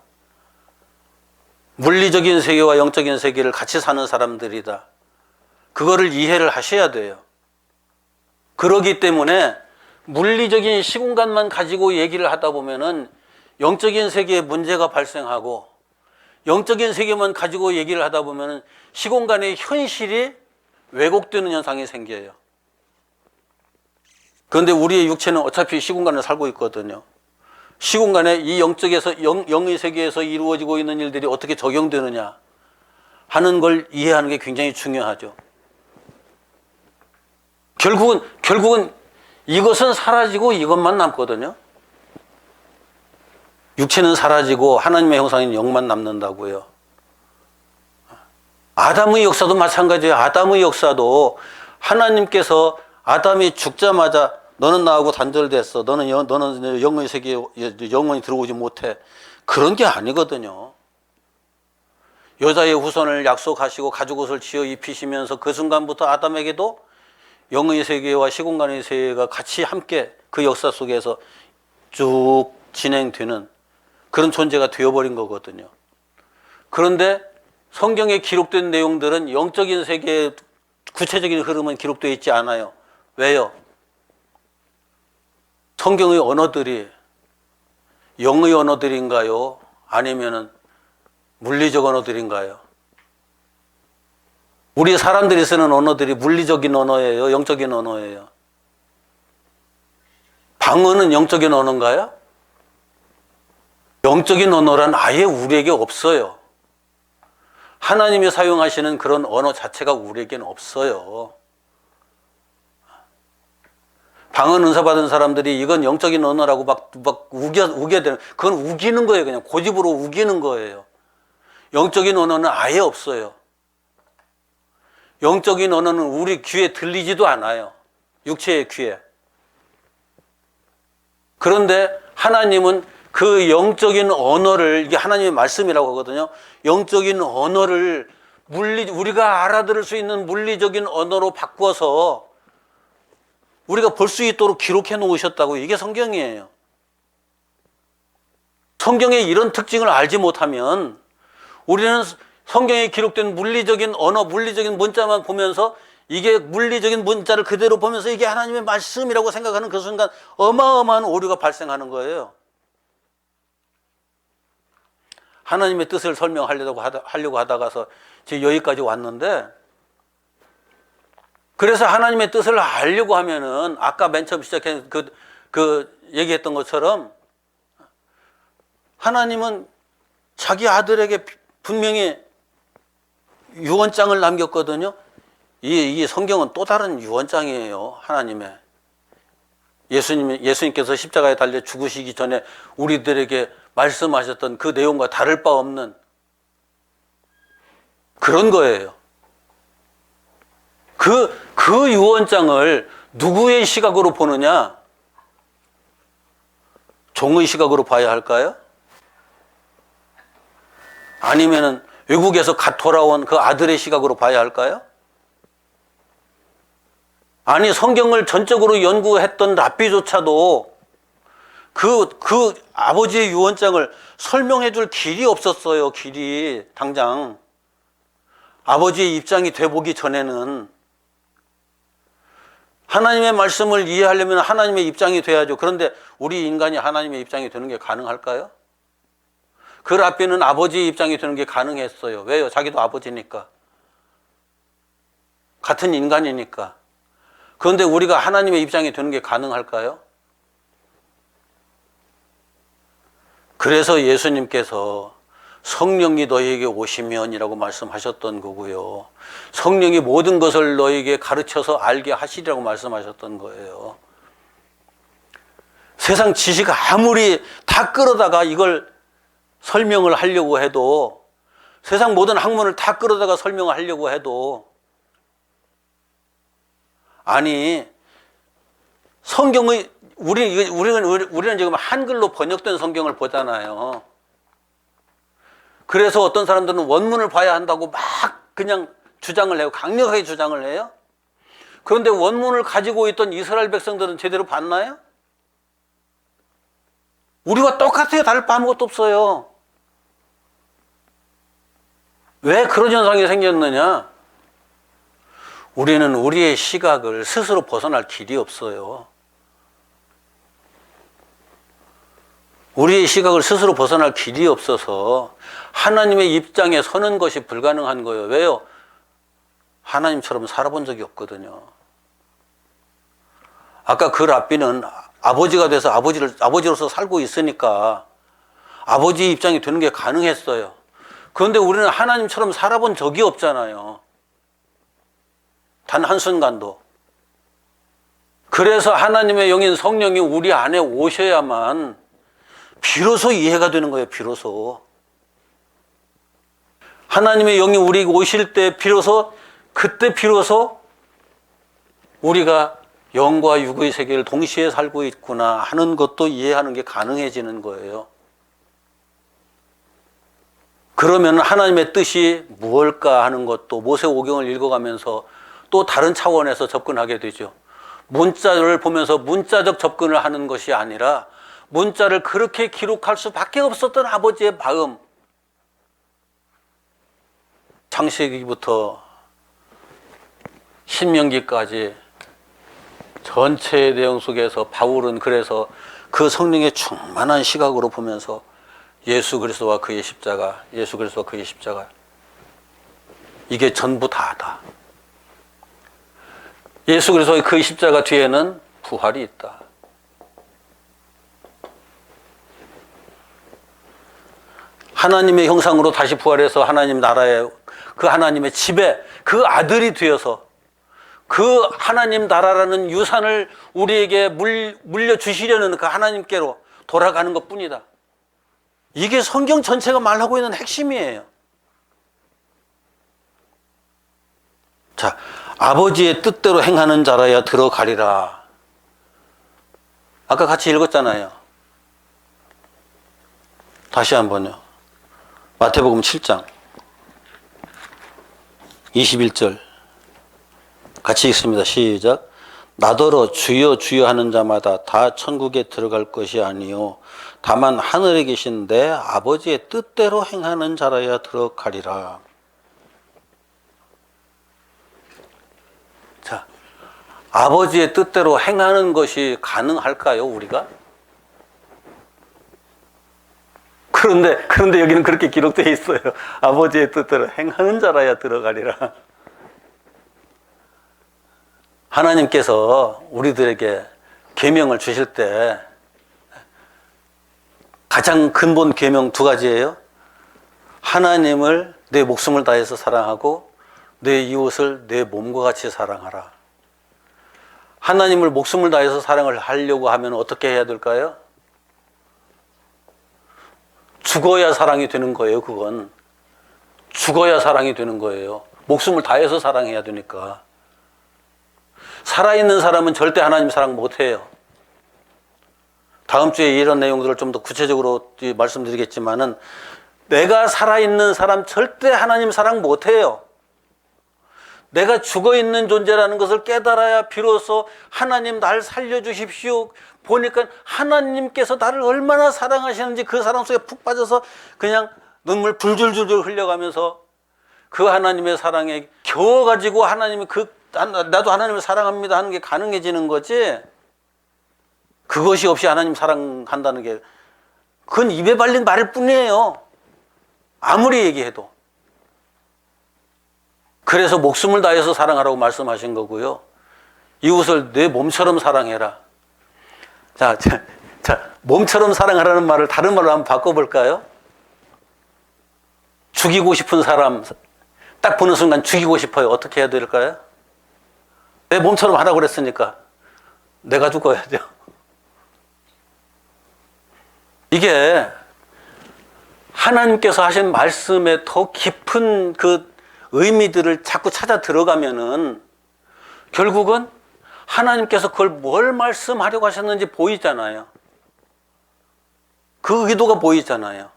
물리적인 세계와 영적인 세계를 같이 사는 사람들이다. 그거를 이해를 하셔야 돼요. 그러기 때문에 물리적인 시공간만 가지고 얘기를 하다 보면은 영적인 세계에 문제가 발생하고, 영적인 세계만 가지고 얘기를 하다 보면은 시공간의 현실이 왜곡되는 현상이 생겨요. 그런데 우리의 육체는 어차피 시공간을 살고 있거든요. 시공간에 이 영적에서 영의 세계에서 이루어지고 있는 일들이 어떻게 적용되느냐 하는 걸 이해하는 게 굉장히 중요하죠. 결국은 이것은 사라지고 이것만 남거든요. 육체는 사라지고 하나님의 형상인 영만 남는다고요. 아담의 역사도 마찬가지예요. 아담의 역사도 하나님께서 아담이 죽자마자 너는 나하고 단절됐어. 너는 영의 세계에 영원히 들어오지 못해. 그런 게 아니거든요. 여자의 후손을 약속하시고 가죽옷을 지어 입히시면서 그 순간부터 아담에게도 영의 세계와 시공간의 세계가 같이 함께 그 역사 속에서 쭉 진행되는 그런 존재가 되어버린 거거든요. 그런데 성경에 기록된 내용들은 영적인 세계의 구체적인 흐름은 기록되어 있지 않아요. 왜요? 성경의 언어들이 영의 언어들인가요? 아니면은 물리적 언어들인가요? 우리 사람들이 쓰는 언어들이 물리적인 언어예요? 영적인 언어예요? 방언은 영적인 언어인가요? 영적인 언어란 아예 우리에게 없어요. 하나님이 사용하시는 그런 언어 자체가 우리에게는 없어요. 방언 은사 받은 사람들이 이건 영적인 언어라고 막 우겨대는, 그건 우기는 거예요. 그냥 고집으로 우기는 거예요. 영적인 언어는 아예 없어요. 영적인 언어는 우리 귀에 들리지도 않아요. 육체의 귀에. 그런데 하나님은 그 영적인 언어를, 이게 하나님의 말씀이라고 하거든요. 영적인 언어를 우리가 알아들을 수 있는 물리적인 언어로 바꿔서 우리가 볼 수 있도록 기록해 놓으셨다고. 이게 성경이에요. 성경의 이런 특징을 알지 못하면 우리는 성경에 기록된 물리적인 언어, 물리적인 문자만 보면서 이게 물리적인 문자를 그대로 보면서 이게 하나님의 말씀이라고 생각하는 그 순간 어마어마한 오류가 발생하는 거예요. 하나님의 뜻을 하려고 하다가서 지금 여기까지 왔는데, 그래서 하나님의 뜻을 알려고 하면은 아까 맨 처음 시작한 그 얘기했던 것처럼 하나님은 자기 아들에게 분명히 유언장을 남겼거든요. 이 성경은 또 다른 유언장이에요. 하나님의. 예수님께서 십자가에 달려 죽으시기 전에 우리들에게 말씀하셨던 그 내용과 다를 바 없는 그런 거예요. 그 유언장을 누구의 시각으로 보느냐? 종의 시각으로 봐야 할까요? 아니면은 외국에서 갓 돌아온 그 아들의 시각으로 봐야 할까요? 아니, 성경을 전적으로 연구했던 랍비조차도 그 아버지의 유언장을 설명해 줄 길이 없었어요. 길이. 당장. 아버지의 입장이 돼보기 전에는. 하나님의 말씀을 이해하려면 하나님의 입장이 돼야죠. 그런데 우리 인간이 하나님의 입장이 되는 게 가능할까요? 그 랍비는 아버지의 입장이 되는 게 가능했어요. 왜요? 자기도 아버지니까. 같은 인간이니까. 그런데 우리가 하나님의 입장이 되는 게 가능할까요? 그래서 예수님께서 성령이 너희에게 오시면이라고 말씀하셨던 거고요. 성령이 모든 것을 너희에게 가르쳐서 알게 하시리라고 말씀하셨던 거예요. 세상 지식 아무리 다 끌어다가 이걸 설명을 하려고 해도, 세상 모든 학문을 다 끌어다가 설명을 하려고 해도, 아니, 성경의, 우리는 지금 한글로 번역된 성경을 보잖아요. 그래서 어떤 사람들은 원문을 봐야 한다고 막 그냥 주장을 해요. 강력하게 주장을 해요. 그런데 원문을 가지고 있던 이스라엘 백성들은 제대로 봤나요? 우리와 똑같아요. 다를 바 아무것도 없어요. 왜 그런 현상이 생겼느냐? 우리는 우리의 시각을 스스로 벗어날 길이 없어요. 우리의 시각을 스스로 벗어날 길이 없어서 하나님의 입장에 서는 것이 불가능한 거예요. 왜요? 하나님처럼 살아본 적이 없거든요. 아까 그 랍비는 아버지가 돼서 아버지로서 살고 있으니까 아버지 입장이 되는 게 가능했어요. 그런데 우리는 하나님처럼 살아본 적이 없잖아요. 단 한순간도. 그래서 하나님의 영인 성령이 우리 안에 오셔야만 비로소 이해가 되는 거예요. 비로소. 하나님의 영이 우리에게 오실 때 그때 비로소 우리가 영과 육의 세계를 동시에 살고 있구나 하는 것도 이해하는 게 가능해지는 거예요. 그러면 하나님의 뜻이 무엇일까 하는 것도 모세오경을 읽어가면서 또 다른 차원에서 접근하게 되죠. 문자를 보면서 문자적 접근을 하는 것이 아니라 문자를 그렇게 기록할 수밖에 없었던 아버지의 마음. 창세기부터 신명기까지 전체의 내용 속에서 바울은 그래서 그 성령의 충만한 시각으로 보면서 예수 그리스도와 그의 십자가 이게 전부 다다. 예수 그리스도의 그의 십자가 뒤에는 부활이 있다. 하나님의 형상으로 다시 부활해서 하나님 나라에, 그 하나님의 집에 그 아들이 되어서 그 하나님 나라라는 유산을 우리에게 물려주시려는 그 하나님께로 돌아가는 것 뿐이다. 이게 성경 전체가 말하고 있는 핵심이에요. 자, 아버지의 뜻대로 행하는 자라야 들어가리라. 아까 같이 읽었잖아요. 다시 한번요. 마태복음 7장 21절 같이 읽습니다. 시작. 나더러 주여 주여 하는 자마다 다 천국에 들어갈 것이 아니요 다만 하늘에 계신 내 아버지의 뜻대로 행하는 자라야 들어가리라. 자, 아버지의 뜻대로 행하는 것이 가능할까요, 우리가? 그런데 여기는 그렇게 기록되어 있어요. 아버지의 뜻대로 행하는 자라야 들어가리라. 하나님께서 우리들에게 계명을 주실 때 가장 근본 계명 두 가지예요. 하나님을 내 목숨을 다해서 사랑하고 내 이웃을 내 몸과 같이 사랑하라. 하나님을 목숨을 다해서 사랑을 하려고 하면 어떻게 해야 될까요? 죽어야 사랑이 되는 거예요. 그건 죽어야 사랑이 되는 거예요. 목숨을 다해서 사랑해야 되니까. 살아있는 사람은 절대 하나님 사랑 못해요. 다음 주에 이런 내용들을 좀 더 구체적으로 말씀드리겠지만은, 내가 살아있는 사람 절대 하나님 사랑 못해요. 내가 죽어있는 존재라는 것을 깨달아야 비로소 하나님 날 살려주십시오. 보니까 하나님께서 나를 얼마나 사랑하시는지 그 사랑 속에 푹 빠져서 그냥 눈물 불줄줄줄 흘려가면서 그 하나님의 사랑에 겨워가지고 하나님이 나도 하나님을 사랑합니다 하는 게 가능해지는 거지. 그것이 없이 하나님 사랑한다는 게 그건 입에 발린 말일 뿐이에요. 아무리 얘기해도. 그래서 목숨을 다해서 사랑하라고 말씀하신 거고요. 이웃을 내 몸처럼 사랑해라. 자, 몸처럼 사랑하라는 말을 다른 말로 한번 바꿔볼까요? 죽이고 싶은 사람 딱 보는 순간 죽이고 싶어요. 어떻게 해야 될까요? 내 몸처럼 하라고 그랬으니까 내가 죽어야죠. 이게 하나님께서 하신 말씀에 더 깊은 그 의미들을 자꾸 찾아 들어가면은 결국은 하나님께서 그걸 뭘 말씀하려고 하셨는지 보이잖아요. 그 의도가 보이잖아요.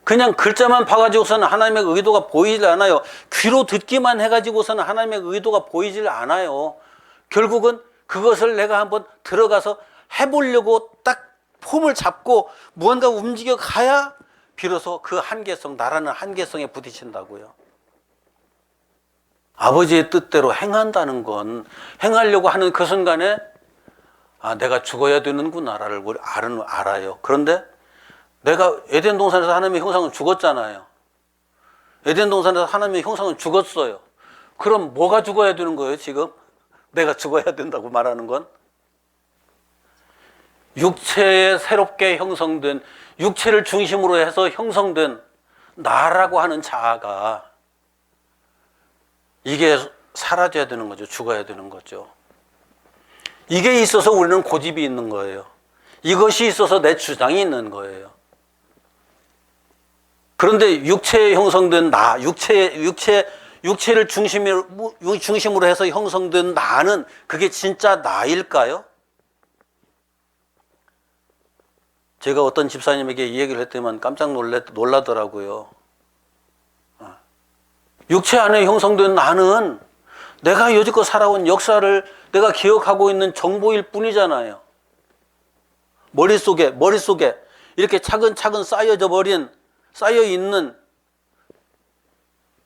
그냥 글자만 봐가지고서는 하나님의 의도가 보이질 않아요. 귀로 듣기만 해가지고서는 하나님의 의도가 보이질 않아요. 결국은 그것을 내가 한번 들어가서 해보려고 딱 폼을 잡고 무언가 움직여 가야 비로소 그 한계성, 나라는 한계성에 부딪힌다고요. 아버지의 뜻대로 행한다는 건 행하려고 하는 그 순간에 내가 죽어야 되는구나를 알아요. 그런데 내가 에덴 동산에서 하나님의 형상은 죽었잖아요. 에덴 동산에서 하나님의 형상은 죽었어요. 그럼 뭐가 죽어야 되는 거예요, 지금? 내가 죽어야 된다고 말하는 건? 육체에 새롭게 형성된, 육체를 중심으로 해서 형성된 나라고 하는 자아가 이게 사라져야 되는 거죠. 죽어야 되는 거죠. 이게 있어서 우리는 고집이 있는 거예요. 이것이 있어서 내 주장이 있는 거예요. 그런데 육체에 형성된 나, 육체를 중심으로 해서 형성된 나는 그게 진짜 나일까요? 제가 어떤 집사님에게 이 얘기를 했더니 깜짝 놀라더라고요. 육체 안에 형성된 나는 내가 여지껏 살아온 역사를 내가 기억하고 있는 정보일 뿐이잖아요. 머릿속에 이렇게 차근차근 쌓여 있는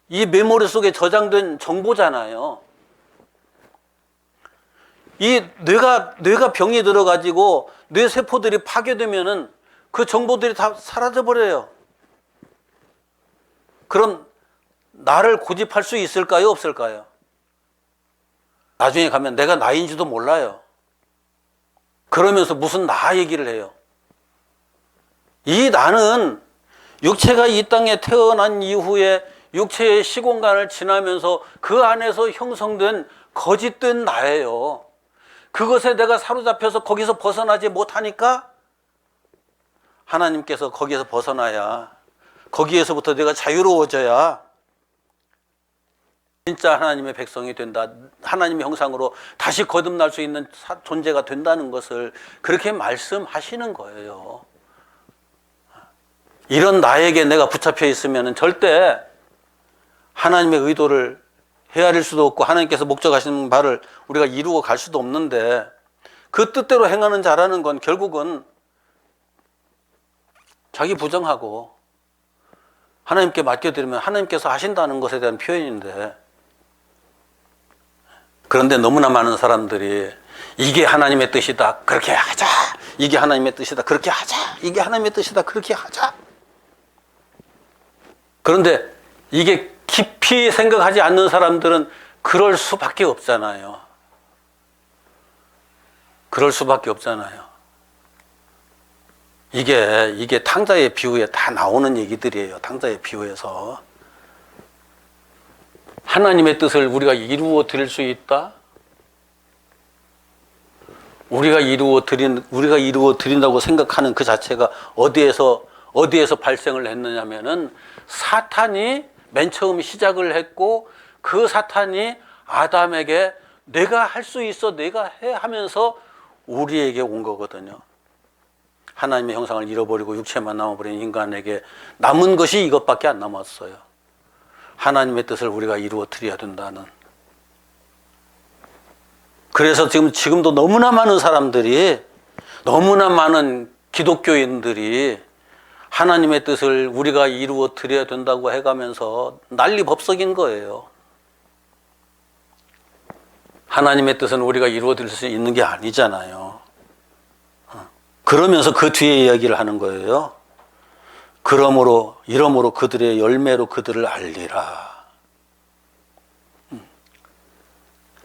이 메모리 속에 저장된 정보잖아요. 이 뇌가 병이 들어가지고 뇌 세포들이 파괴되면은 그 정보들이 다 사라져 버려요. 그럼 나를 고집할 수 있을까요, 없을까요? 나중에 가면 내가 나인지도 몰라요. 그러면서 무슨 나 얘기를 해요. 이 나는 육체가 이 땅에 태어난 이후에 육체의 시공간을 지나면서 그 안에서 형성된 거짓된 나예요. 그것에 내가 사로잡혀서 거기서 벗어나지 못하니까 하나님께서 거기에서 벗어나야, 거기에서부터 내가 자유로워져야 진짜 하나님의 백성이 된다. 하나님의 형상으로 다시 거듭날 수 있는 존재가 된다는 것을 그렇게 말씀하시는 거예요. 이런 나에게 내가 붙잡혀 있으면 절대 하나님의 의도를 헤아릴 수도 없고 하나님께서 목적하시는 바를 우리가 이루어 갈 수도 없는데, 그 뜻대로 행하는 자라는 건 결국은 자기 부정하고 하나님께 맡겨드리면 하나님께서 하신다는 것에 대한 표현인데, 그런데 너무나 많은 사람들이 이게 하나님의 뜻이다, 그렇게 하자, 이게 하나님의 뜻이다. 그렇게 하자. 이게 하나님의 뜻이다. 그렇게 하자. 그런데 이게 깊이 생각하지 않는 사람들은 그럴 수밖에 없잖아요. 그럴 수밖에 없잖아요. 이게 탕자의 비유에 다 나오는 얘기들이에요. 탕자의 비유에서. 하나님의 뜻을 우리가 이루어 드릴 수 있다? 우리가 이루어 드린다고 생각하는 그 자체가 어디에서 발생을 했느냐면은 사탄이 맨 처음 시작을 했고 그 사탄이 아담에게 내가 할 수 있어, 내가 해 하면서 우리에게 온 거거든요. 하나님의 형상을 잃어버리고 육체만 남아버린 인간에게 남은 것이 이것밖에 안 남았어요. 하나님의 뜻을 우리가 이루어 드려야 된다는. 그래서 지금도 너무나 많은 사람들이, 너무나 많은 기독교인들이 하나님의 뜻을 우리가 이루어 드려야 된다고 해가면서 난리법석인 거예요. 하나님의 뜻은 우리가 이루어 드릴 수 있는 게 아니잖아요. 그러면서 그 뒤에 이야기를 하는 거예요. 이러므로 그들의 열매로 그들을 알리라.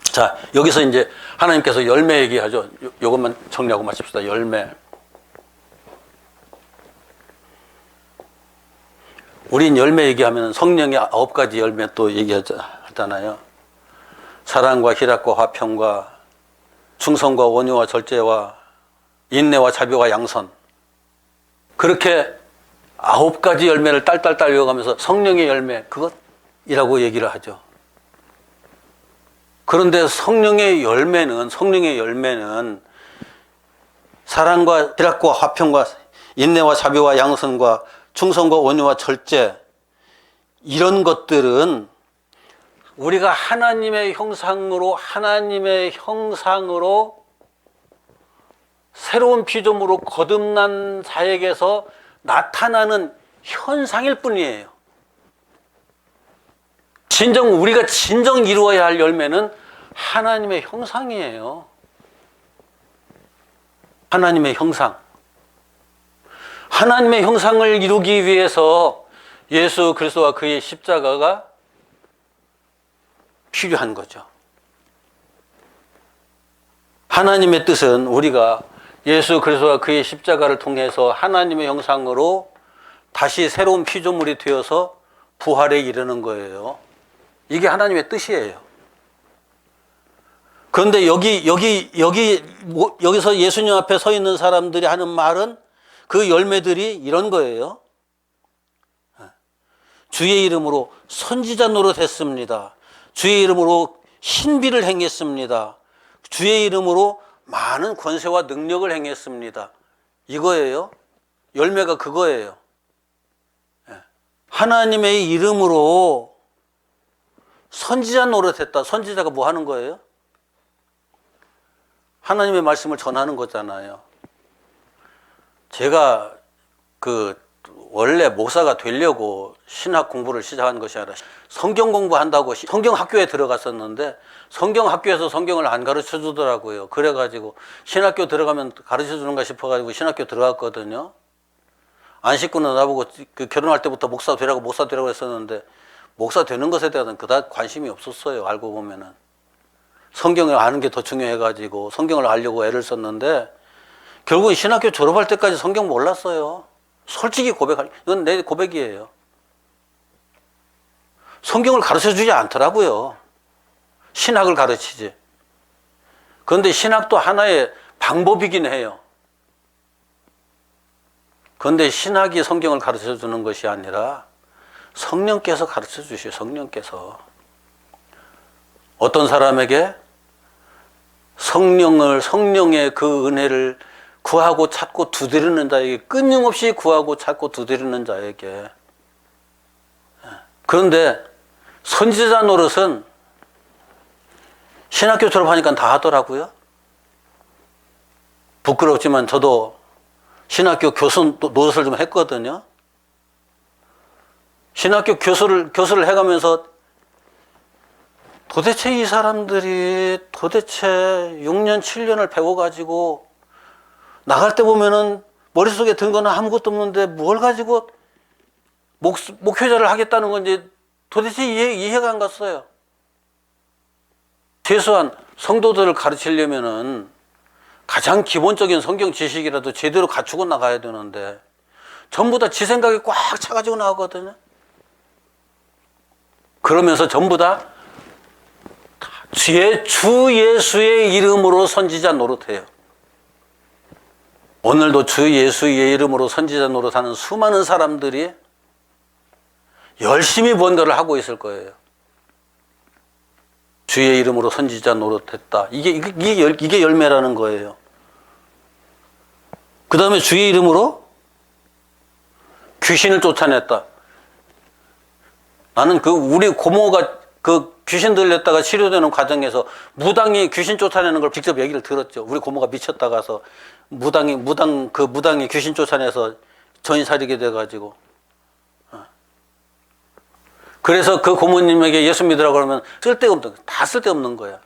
자, 여기서 이제 하나님께서 열매 얘기하죠. 요것만 정리하고 마칩시다. 열매. 우린 열매 얘기하면 성령의 9가지 열매 또 얘기하잖아요. 사랑과 희락과 화평과 충성과 온유와 절제와 인내와 자비와 양선. 그렇게 9가지 열매를 딸딸딸 외워가면서 성령의 열매, 그것이라고 얘기를 하죠. 그런데 성령의 열매는 사랑과 희락과 화평과 인내와 자비와 양선과 충성과 온유와 절제, 이런 것들은 우리가 하나님의 형상으로 새로운 피조물로 거듭난 자에게서 나타나는 현상일 뿐이에요. 우리가 진정 이루어야 할 열매는 하나님의 형상이에요. 하나님의 형상. 하나님의 형상을 이루기 위해서 예수 그리스도와 그의 십자가가 필요한 거죠. 하나님의 뜻은 우리가 예수 그리스도와 그의 십자가를 통해서 하나님의 형상으로 다시 새로운 피조물이 되어서 부활에 이르는 거예요. 이게 하나님의 뜻이에요. 그런데 여기서 예수님 앞에 서 있는 사람들이 하는 말은 그 열매들이 이런 거예요. 주의 이름으로 선지자 노릇했습니다. 주의 이름으로 신비를 행했습니다. 주의 이름으로 많은 권세와 능력을 행했습니다. 이거예요. 열매가 그거예요. 하나님의 이름으로 선지자 노릇했다. 선지자가 뭐 하는 거예요? 하나님의 말씀을 전하는 거잖아요. 제가 원래 목사가 되려고 신학 공부를 시작한 것이 아니라 성경 공부한다고 성경 학교에 들어갔었는데 성경 학교에서 성경을 안 가르쳐 주더라고요. 그래가지고 신학교 들어가면 가르쳐 주는가 싶어가지고 신학교 들어갔거든요. 안식구는 나보고 결혼할 때부터 목사 되라고 했었는데 목사 되는 것에 대해서는 그다지 관심이 없었어요. 알고 보면은 성경을 아는 게 더 중요해가지고 성경을 알려고 애를 썼는데 결국은 신학교 졸업할 때까지 성경 몰랐어요. 솔직히 이건 내 고백이에요. 성경을 가르쳐 주지 않더라고요. 신학을 가르치지. 그런데 신학도 하나의 방법이긴 해요. 그런데 신학이 성경을 가르쳐 주는 것이 아니라 성령께서 가르쳐 주시오. 성령께서. 어떤 사람에게 성령의 그 은혜를 구하고 찾고 두드리는 자에게, 끊임없이 구하고 찾고 두드리는 자에게. 그런데 선지자 노릇은 신학교 졸업하니까 다 하더라고요. 부끄럽지만 저도 신학교 교수 노릇을 좀 했거든요. 신학교 교수를 해가면서 도대체 이 사람들이 도대체 6년, 7년을 배워가지고 나갈 때 보면은 머릿속에 든 거는 아무것도 없는데 뭘 가지고 목회자를 하겠다는 건지 도대체 이해가 안 갔어요. 최소한 성도들을 가르치려면은 가장 기본적인 성경 지식이라도 제대로 갖추고 나가야 되는데 전부 다 지 생각이 꽉 차가지고 나가거든요. 그러면서 전부 다 주 예수의 이름으로 선지자 노릇해요. 오늘도 주 예수의 이름으로 선지자 노릇하는 수많은 사람들이 열심히 뭔가를 하고 있을 거예요. 주의 이름으로 선지자 노릇했다. 이게 열매라는 거예요. 그 다음에 주의 이름으로 귀신을 쫓아냈다. 나는 우리 고모가 귀신 들렸다가 치료되는 과정에서 무당이 귀신 쫓아내는 걸 직접 얘기를 들었죠. 우리 고모가 미쳤다 가서 무당이 귀신 쫓아내서 전이 사리게 돼가지고. 그래서 그 고모님에게 예수 믿으라고 그러면 다 쓸데없는 거야.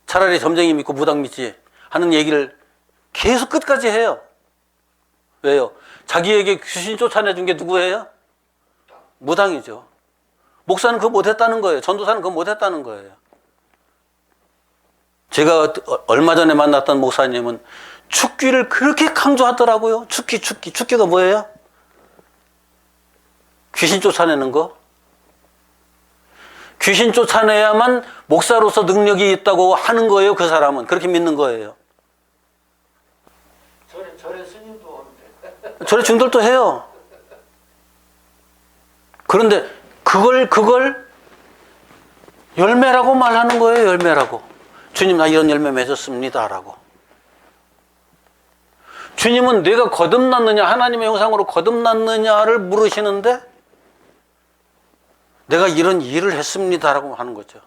차라리 점쟁이 믿고 무당 믿지 하는 얘기를 계속 끝까지 해요. 왜요? 자기에게 귀신 쫓아내준 게 누구예요? 무당이죠. 목사는 그거 못했다는 거예요. 전도사는 그거 못했다는 거예요. 제가 얼마 전에 만났던 목사님은 축기를 그렇게 강조하더라고요. 축기가 뭐예요? 귀신 쫓아내는 거. 귀신 쫓아내야만 목사로서 능력이 있다고 하는 거예요. 그 사람은 그렇게 믿는 거예요. 절에 스님도 오는데. 절에 중들도 해요. 그런데 그걸 열매라고 말하는 거예요. 열매라고. 주님, 나 이런 열매 맺었습니다 라고. 주님은 내가 거듭났느냐, 하나님의 형상으로 거듭났느냐를 물으시는데 내가 이런 일을 했습니다라고 하는 거죠.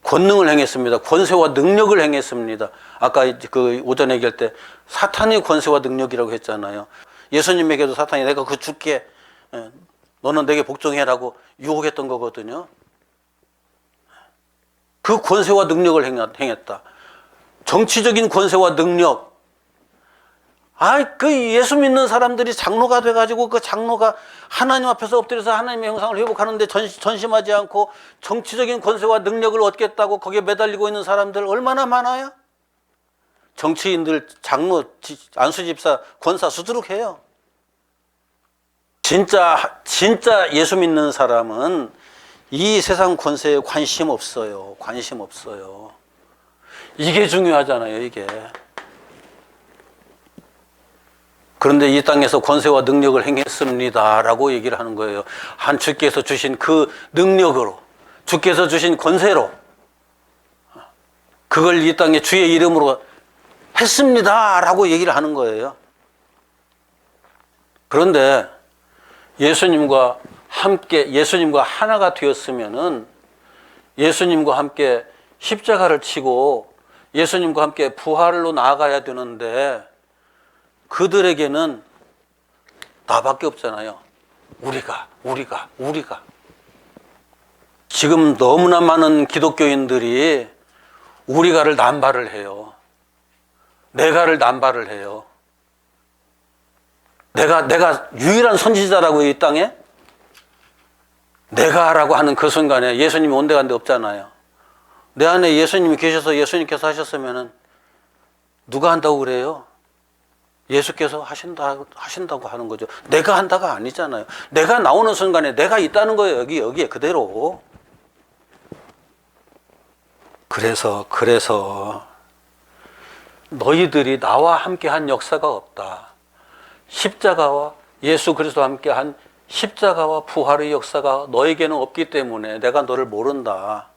권능을 행했습니다. 권세와 능력을 행했습니다. 아까 그 오전에 얘기할 때 사탄의 권세와 능력이라고 했잖아요. 예수님에게도 사탄이 내가 그거 줄게, 너는 내게 복종해라고 유혹했던 거거든요. 그 권세와 능력을 행했다. 정치적인 권세와 능력. 그 예수 믿는 사람들이 장로가 돼가지고 그 장로가 하나님 앞에서 엎드려서 하나님의 형상을 회복하는데 전심하지 않고 정치적인 권세와 능력을 얻겠다고 거기에 매달리고 있는 사람들 얼마나 많아요? 정치인들, 장로, 안수집사, 권사 수두룩해요. 진짜 예수 믿는 사람은 이 세상 권세에 관심 없어요. 관심 없어요. 이게 중요하잖아요, 이게. 그런데 이 땅에서 권세와 능력을 행했습니다 라고 얘기를 하는 거예요. 한 주께서 주신 그 능력으로, 주께서 주신 권세로 그걸 이 땅에 주의 이름으로 했습니다 라고 얘기를 하는 거예요. 그런데 예수님과 하나가 되었으면은 예수님과 함께 십자가를 치고 예수님과 함께 부활로 나아가야 되는데 그들에게는 나밖에 없잖아요. 우리가. 지금 너무나 많은 기독교인들이 우리가를 남발을 해요. 내가를 남발을 해요. 내가 유일한 선지자라고 이 땅에? 내가라고 하는 그 순간에 예수님이 온데간데 없잖아요. 내 안에 예수님이 계셔서 예수님께서 하셨으면은 누가 한다고 그래요? 예수께서 하신다고 하는 거죠. 내가 한다가 아니잖아요. 내가 나오는 순간에 내가 있다는 거예요. 여기에 그대로. 그래서 너희들이 나와 함께한 역사가 없다. 십자가와 예수 그리스도와 함께한 십자가와 부활의 역사가 너에게는 없기 때문에 내가 너를 모른다.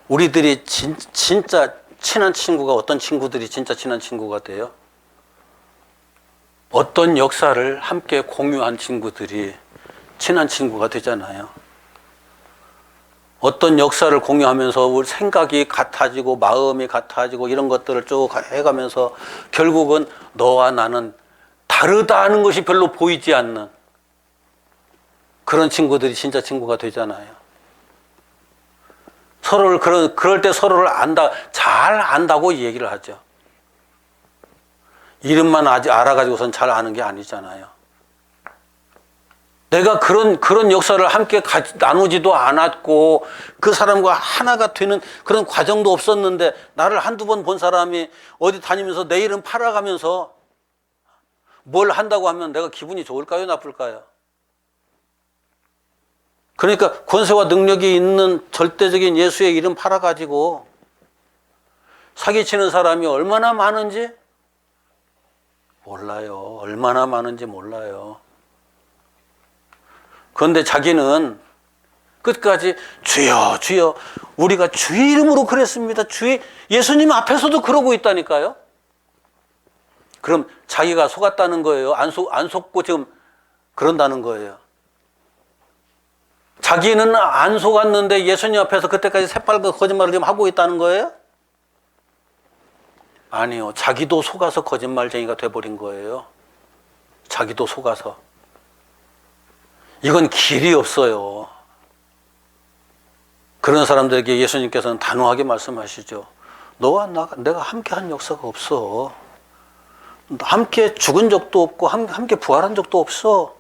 우리들이 진짜 친한 친구가 어떤 친구들이 진짜 친한 친구가 돼요? 어떤 역사를 함께 공유한 친구들이 친한 친구가 되잖아요. 어떤 역사를 공유하면서 우리 생각이 같아지고 마음이 같아지고 이런 것들을 쭉 해가면서 결국은 너와 나는 다르다는 것이 별로 보이지 않는 그런 친구들이 진짜 친구가 되잖아요. 서로를 그럴 때 서로를 잘 안다고 얘기를 하죠. 이름만 알아가지고선 잘 아는 게 아니잖아요. 내가 그런 역사를 함께 나누지도 않았고 그 사람과 하나가 되는 그런 과정도 없었는데 나를 한두 번 본 사람이 어디 다니면서 내 이름 팔아가면서 뭘 한다고 하면 내가 기분이 좋을까요? 나쁠까요? 그러니까 권세와 능력이 있는 절대적인 예수의 이름 팔아가지고 사기치는 사람이 얼마나 많은지 몰라요. 얼마나 많은지 몰라요. 그런데 자기는 끝까지 주여 주여 우리가 주의 이름으로 그랬습니다. 예수님 앞에서도 그러고 있다니까요. 그럼 자기가 속았다는 거예요? 안 속고 지금 그런다는 거예요? 자기는 안 속았는데 예수님 앞에서 그때까지 새빨간 거짓말을 지금 하고 있다는 거예요? 아니요. 자기도 속아서 거짓말쟁이가 돼버린 거예요. 자기도 속아서. 이건 길이 없어요. 그런 사람들에게 예수님께서는 단호하게 말씀하시죠. 너와 내가 함께한 역사가 없어. 함께 죽은 적도 없고 함께 부활한 적도 없어.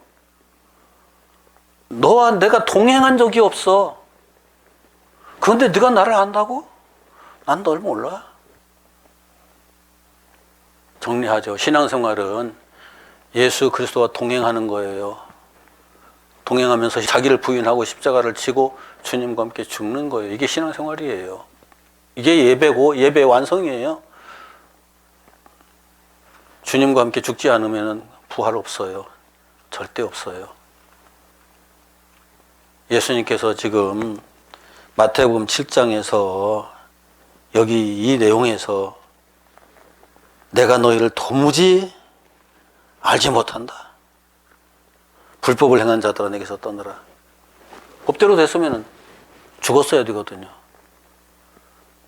너와 내가 동행한 적이 없어. 그런데 네가 나를 안다고? 난 널 몰라. 정리하죠. 신앙생활은 예수 그리스도와 동행하는 거예요. 동행하면서 자기를 부인하고 십자가를 지고 주님과 함께 죽는 거예요. 이게 신앙생활이에요. 이게 예배고 예배의 완성이에요. 주님과 함께 죽지 않으면 부활 없어요. 절대 없어요. 예수님께서 지금 마태복음 7장에서 여기 이 내용에서 내가 너희를 도무지 알지 못한다. 불법을 행한 자들아 내게서 떠나라. 법대로 됐으면 죽었어야 되거든요.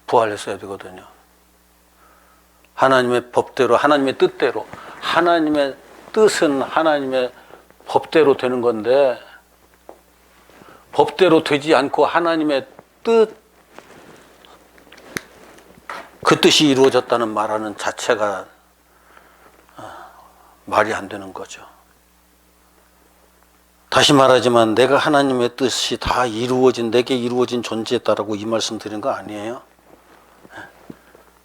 부활했어야 되거든요. 하나님의 법대로, 하나님의 뜻대로, 하나님의 뜻은 하나님의 법대로 되는 건데 법대로 되지 않고 하나님의 뜻, 그 뜻이 이루어졌다는 말하는 자체가 말이 안 되는 거죠. 다시 말하지만 내가 하나님의 뜻이 다 내게 이루어진 존재다라고 이 말씀 드린 거 아니에요?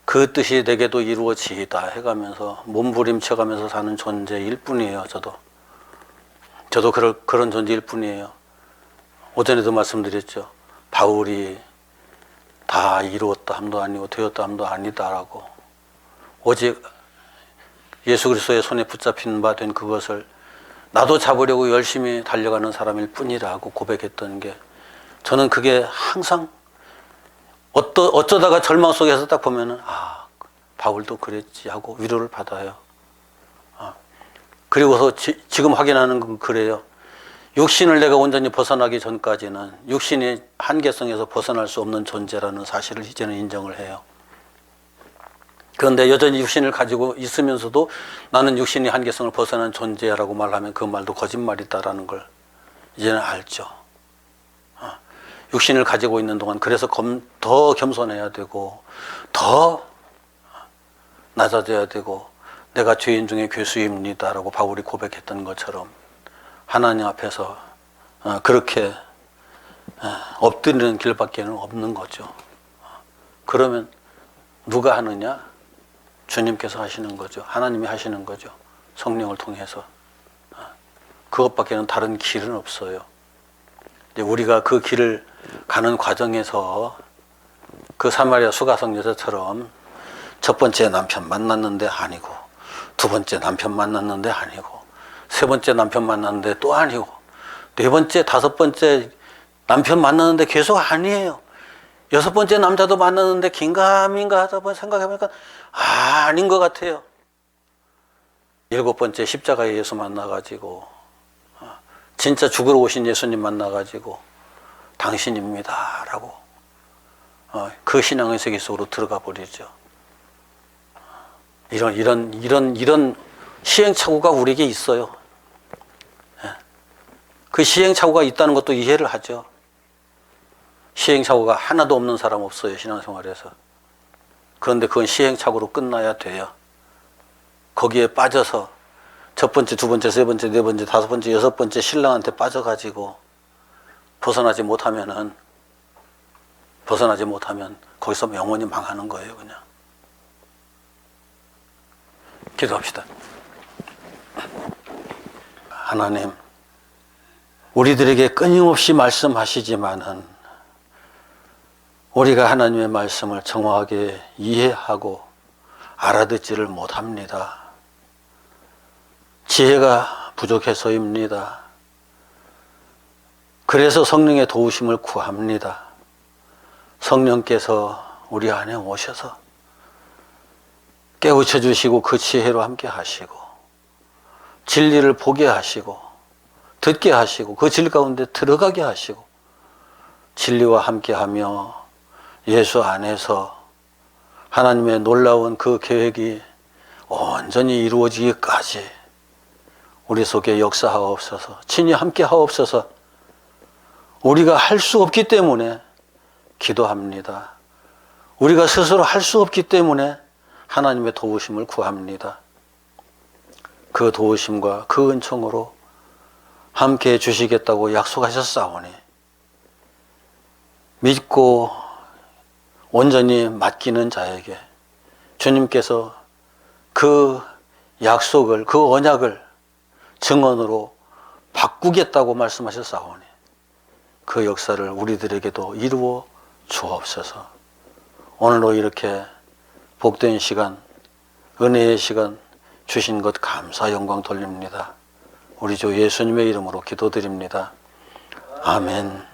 그 뜻이 내게도 이루어지이다 해가면서 몸부림쳐가면서 사는 존재일 뿐이에요. 저도 그런 존재일 뿐이에요. 오전에도 말씀드렸죠. 바울이 다 이루었다 함도 아니고 되었다 함도 아니다라고 오직 예수 그리스도의 손에 붙잡힌 바 된 그것을 나도 잡으려고 열심히 달려가는 사람일 뿐이라고 고백했던 게 저는 그게 항상 어쩌다가 절망 속에서 딱 보면은 바울도 그랬지 하고 위로를 받아요. 그리고서 지금 확인하는 건 그래요. 육신을 내가 온전히 벗어나기 전까지는 육신의 한계성에서 벗어날 수 없는 존재라는 사실을 이제는 인정을 해요. 그런데 여전히 육신을 가지고 있으면서도 나는 육신의 한계성을 벗어난 존재라고 말하면 그 말도 거짓말이다라는 걸 이제는 알죠. 육신을 가지고 있는 동안 그래서 더 겸손해야 되고 더 낮아져야 되고 내가 죄인 중에 괴수입니다라고 바울이 고백했던 것처럼 하나님 앞에서 그렇게 엎드리는 길밖에는 없는 거죠. 그러면 누가 하느냐? 주님께서 하시는 거죠. 하나님이 하시는 거죠. 성령을 통해서. 그것밖에는 다른 길은 없어요. 우리가 그 길을 가는 과정에서 그 사마리아 수가성 여자처럼 첫 번째 남편 만났는데 아니고 두 번째 남편 만났는데 아니고 세 번째 남편 만났는데 또 아니고 네 번째 다섯 번째 남편 만났는데 계속 아니에요. 여섯 번째 남자도 만났는데 긴가민가 하다 보니 생각해보니까 아닌 것 같아요. 일곱 번째 십자가의 예수 만나가지고 진짜 죽으러 오신 예수님 만나가지고 당신입니다 라고 그 신앙의 세계 속으로 들어가 버리죠. 이런 시행착오가 우리에게 있어요. 그 시행착오가 있다는 것도 이해를 하죠. 시행착오가 하나도 없는 사람 없어요, 신앙생활에서. 그런데 그건 시행착오로 끝나야 돼요. 거기에 빠져서 첫 번째, 두 번째, 세 번째, 네 번째, 다섯 번째, 여섯 번째 신랑한테 빠져가지고 벗어나지 못하면 거기서 영원히 망하는 거예요, 그냥. 기도합시다. 하나님, 우리들에게 끊임없이 말씀하시지만은 우리가 하나님의 말씀을 정확하게 이해하고 알아듣지를 못합니다. 지혜가 부족해서입니다. 그래서 성령의 도우심을 구합니다. 성령께서 우리 안에 오셔서 깨우쳐 주시고 그 지혜로 함께 하시고 진리를 보게 하시고 듣게 하시고 그 진리 가운데 들어가게 하시고 진리와 함께하며 예수 안에서 하나님의 놀라운 그 계획이 온전히 이루어지기까지 우리 속에 역사하옵소서. 친히 함께하옵소서. 우리가 할 수 없기 때문에 기도합니다. 우리가 스스로 할 수 없기 때문에 하나님의 도우심을 구합니다. 그 도우심과 그 은총으로 함께해 주시겠다고 약속하셨사오니 믿고 온전히 맡기는 자에게 주님께서 그 약속을, 그 언약을 증언으로 바꾸겠다고 말씀하셨사오니 그 역사를 우리들에게도 이루어 주옵소서. 오늘도 이렇게 복된 시간, 은혜의 시간 주신 것 감사 영광 돌립니다. 우리 주 예수님의 이름으로 기도드립니다. 아멘.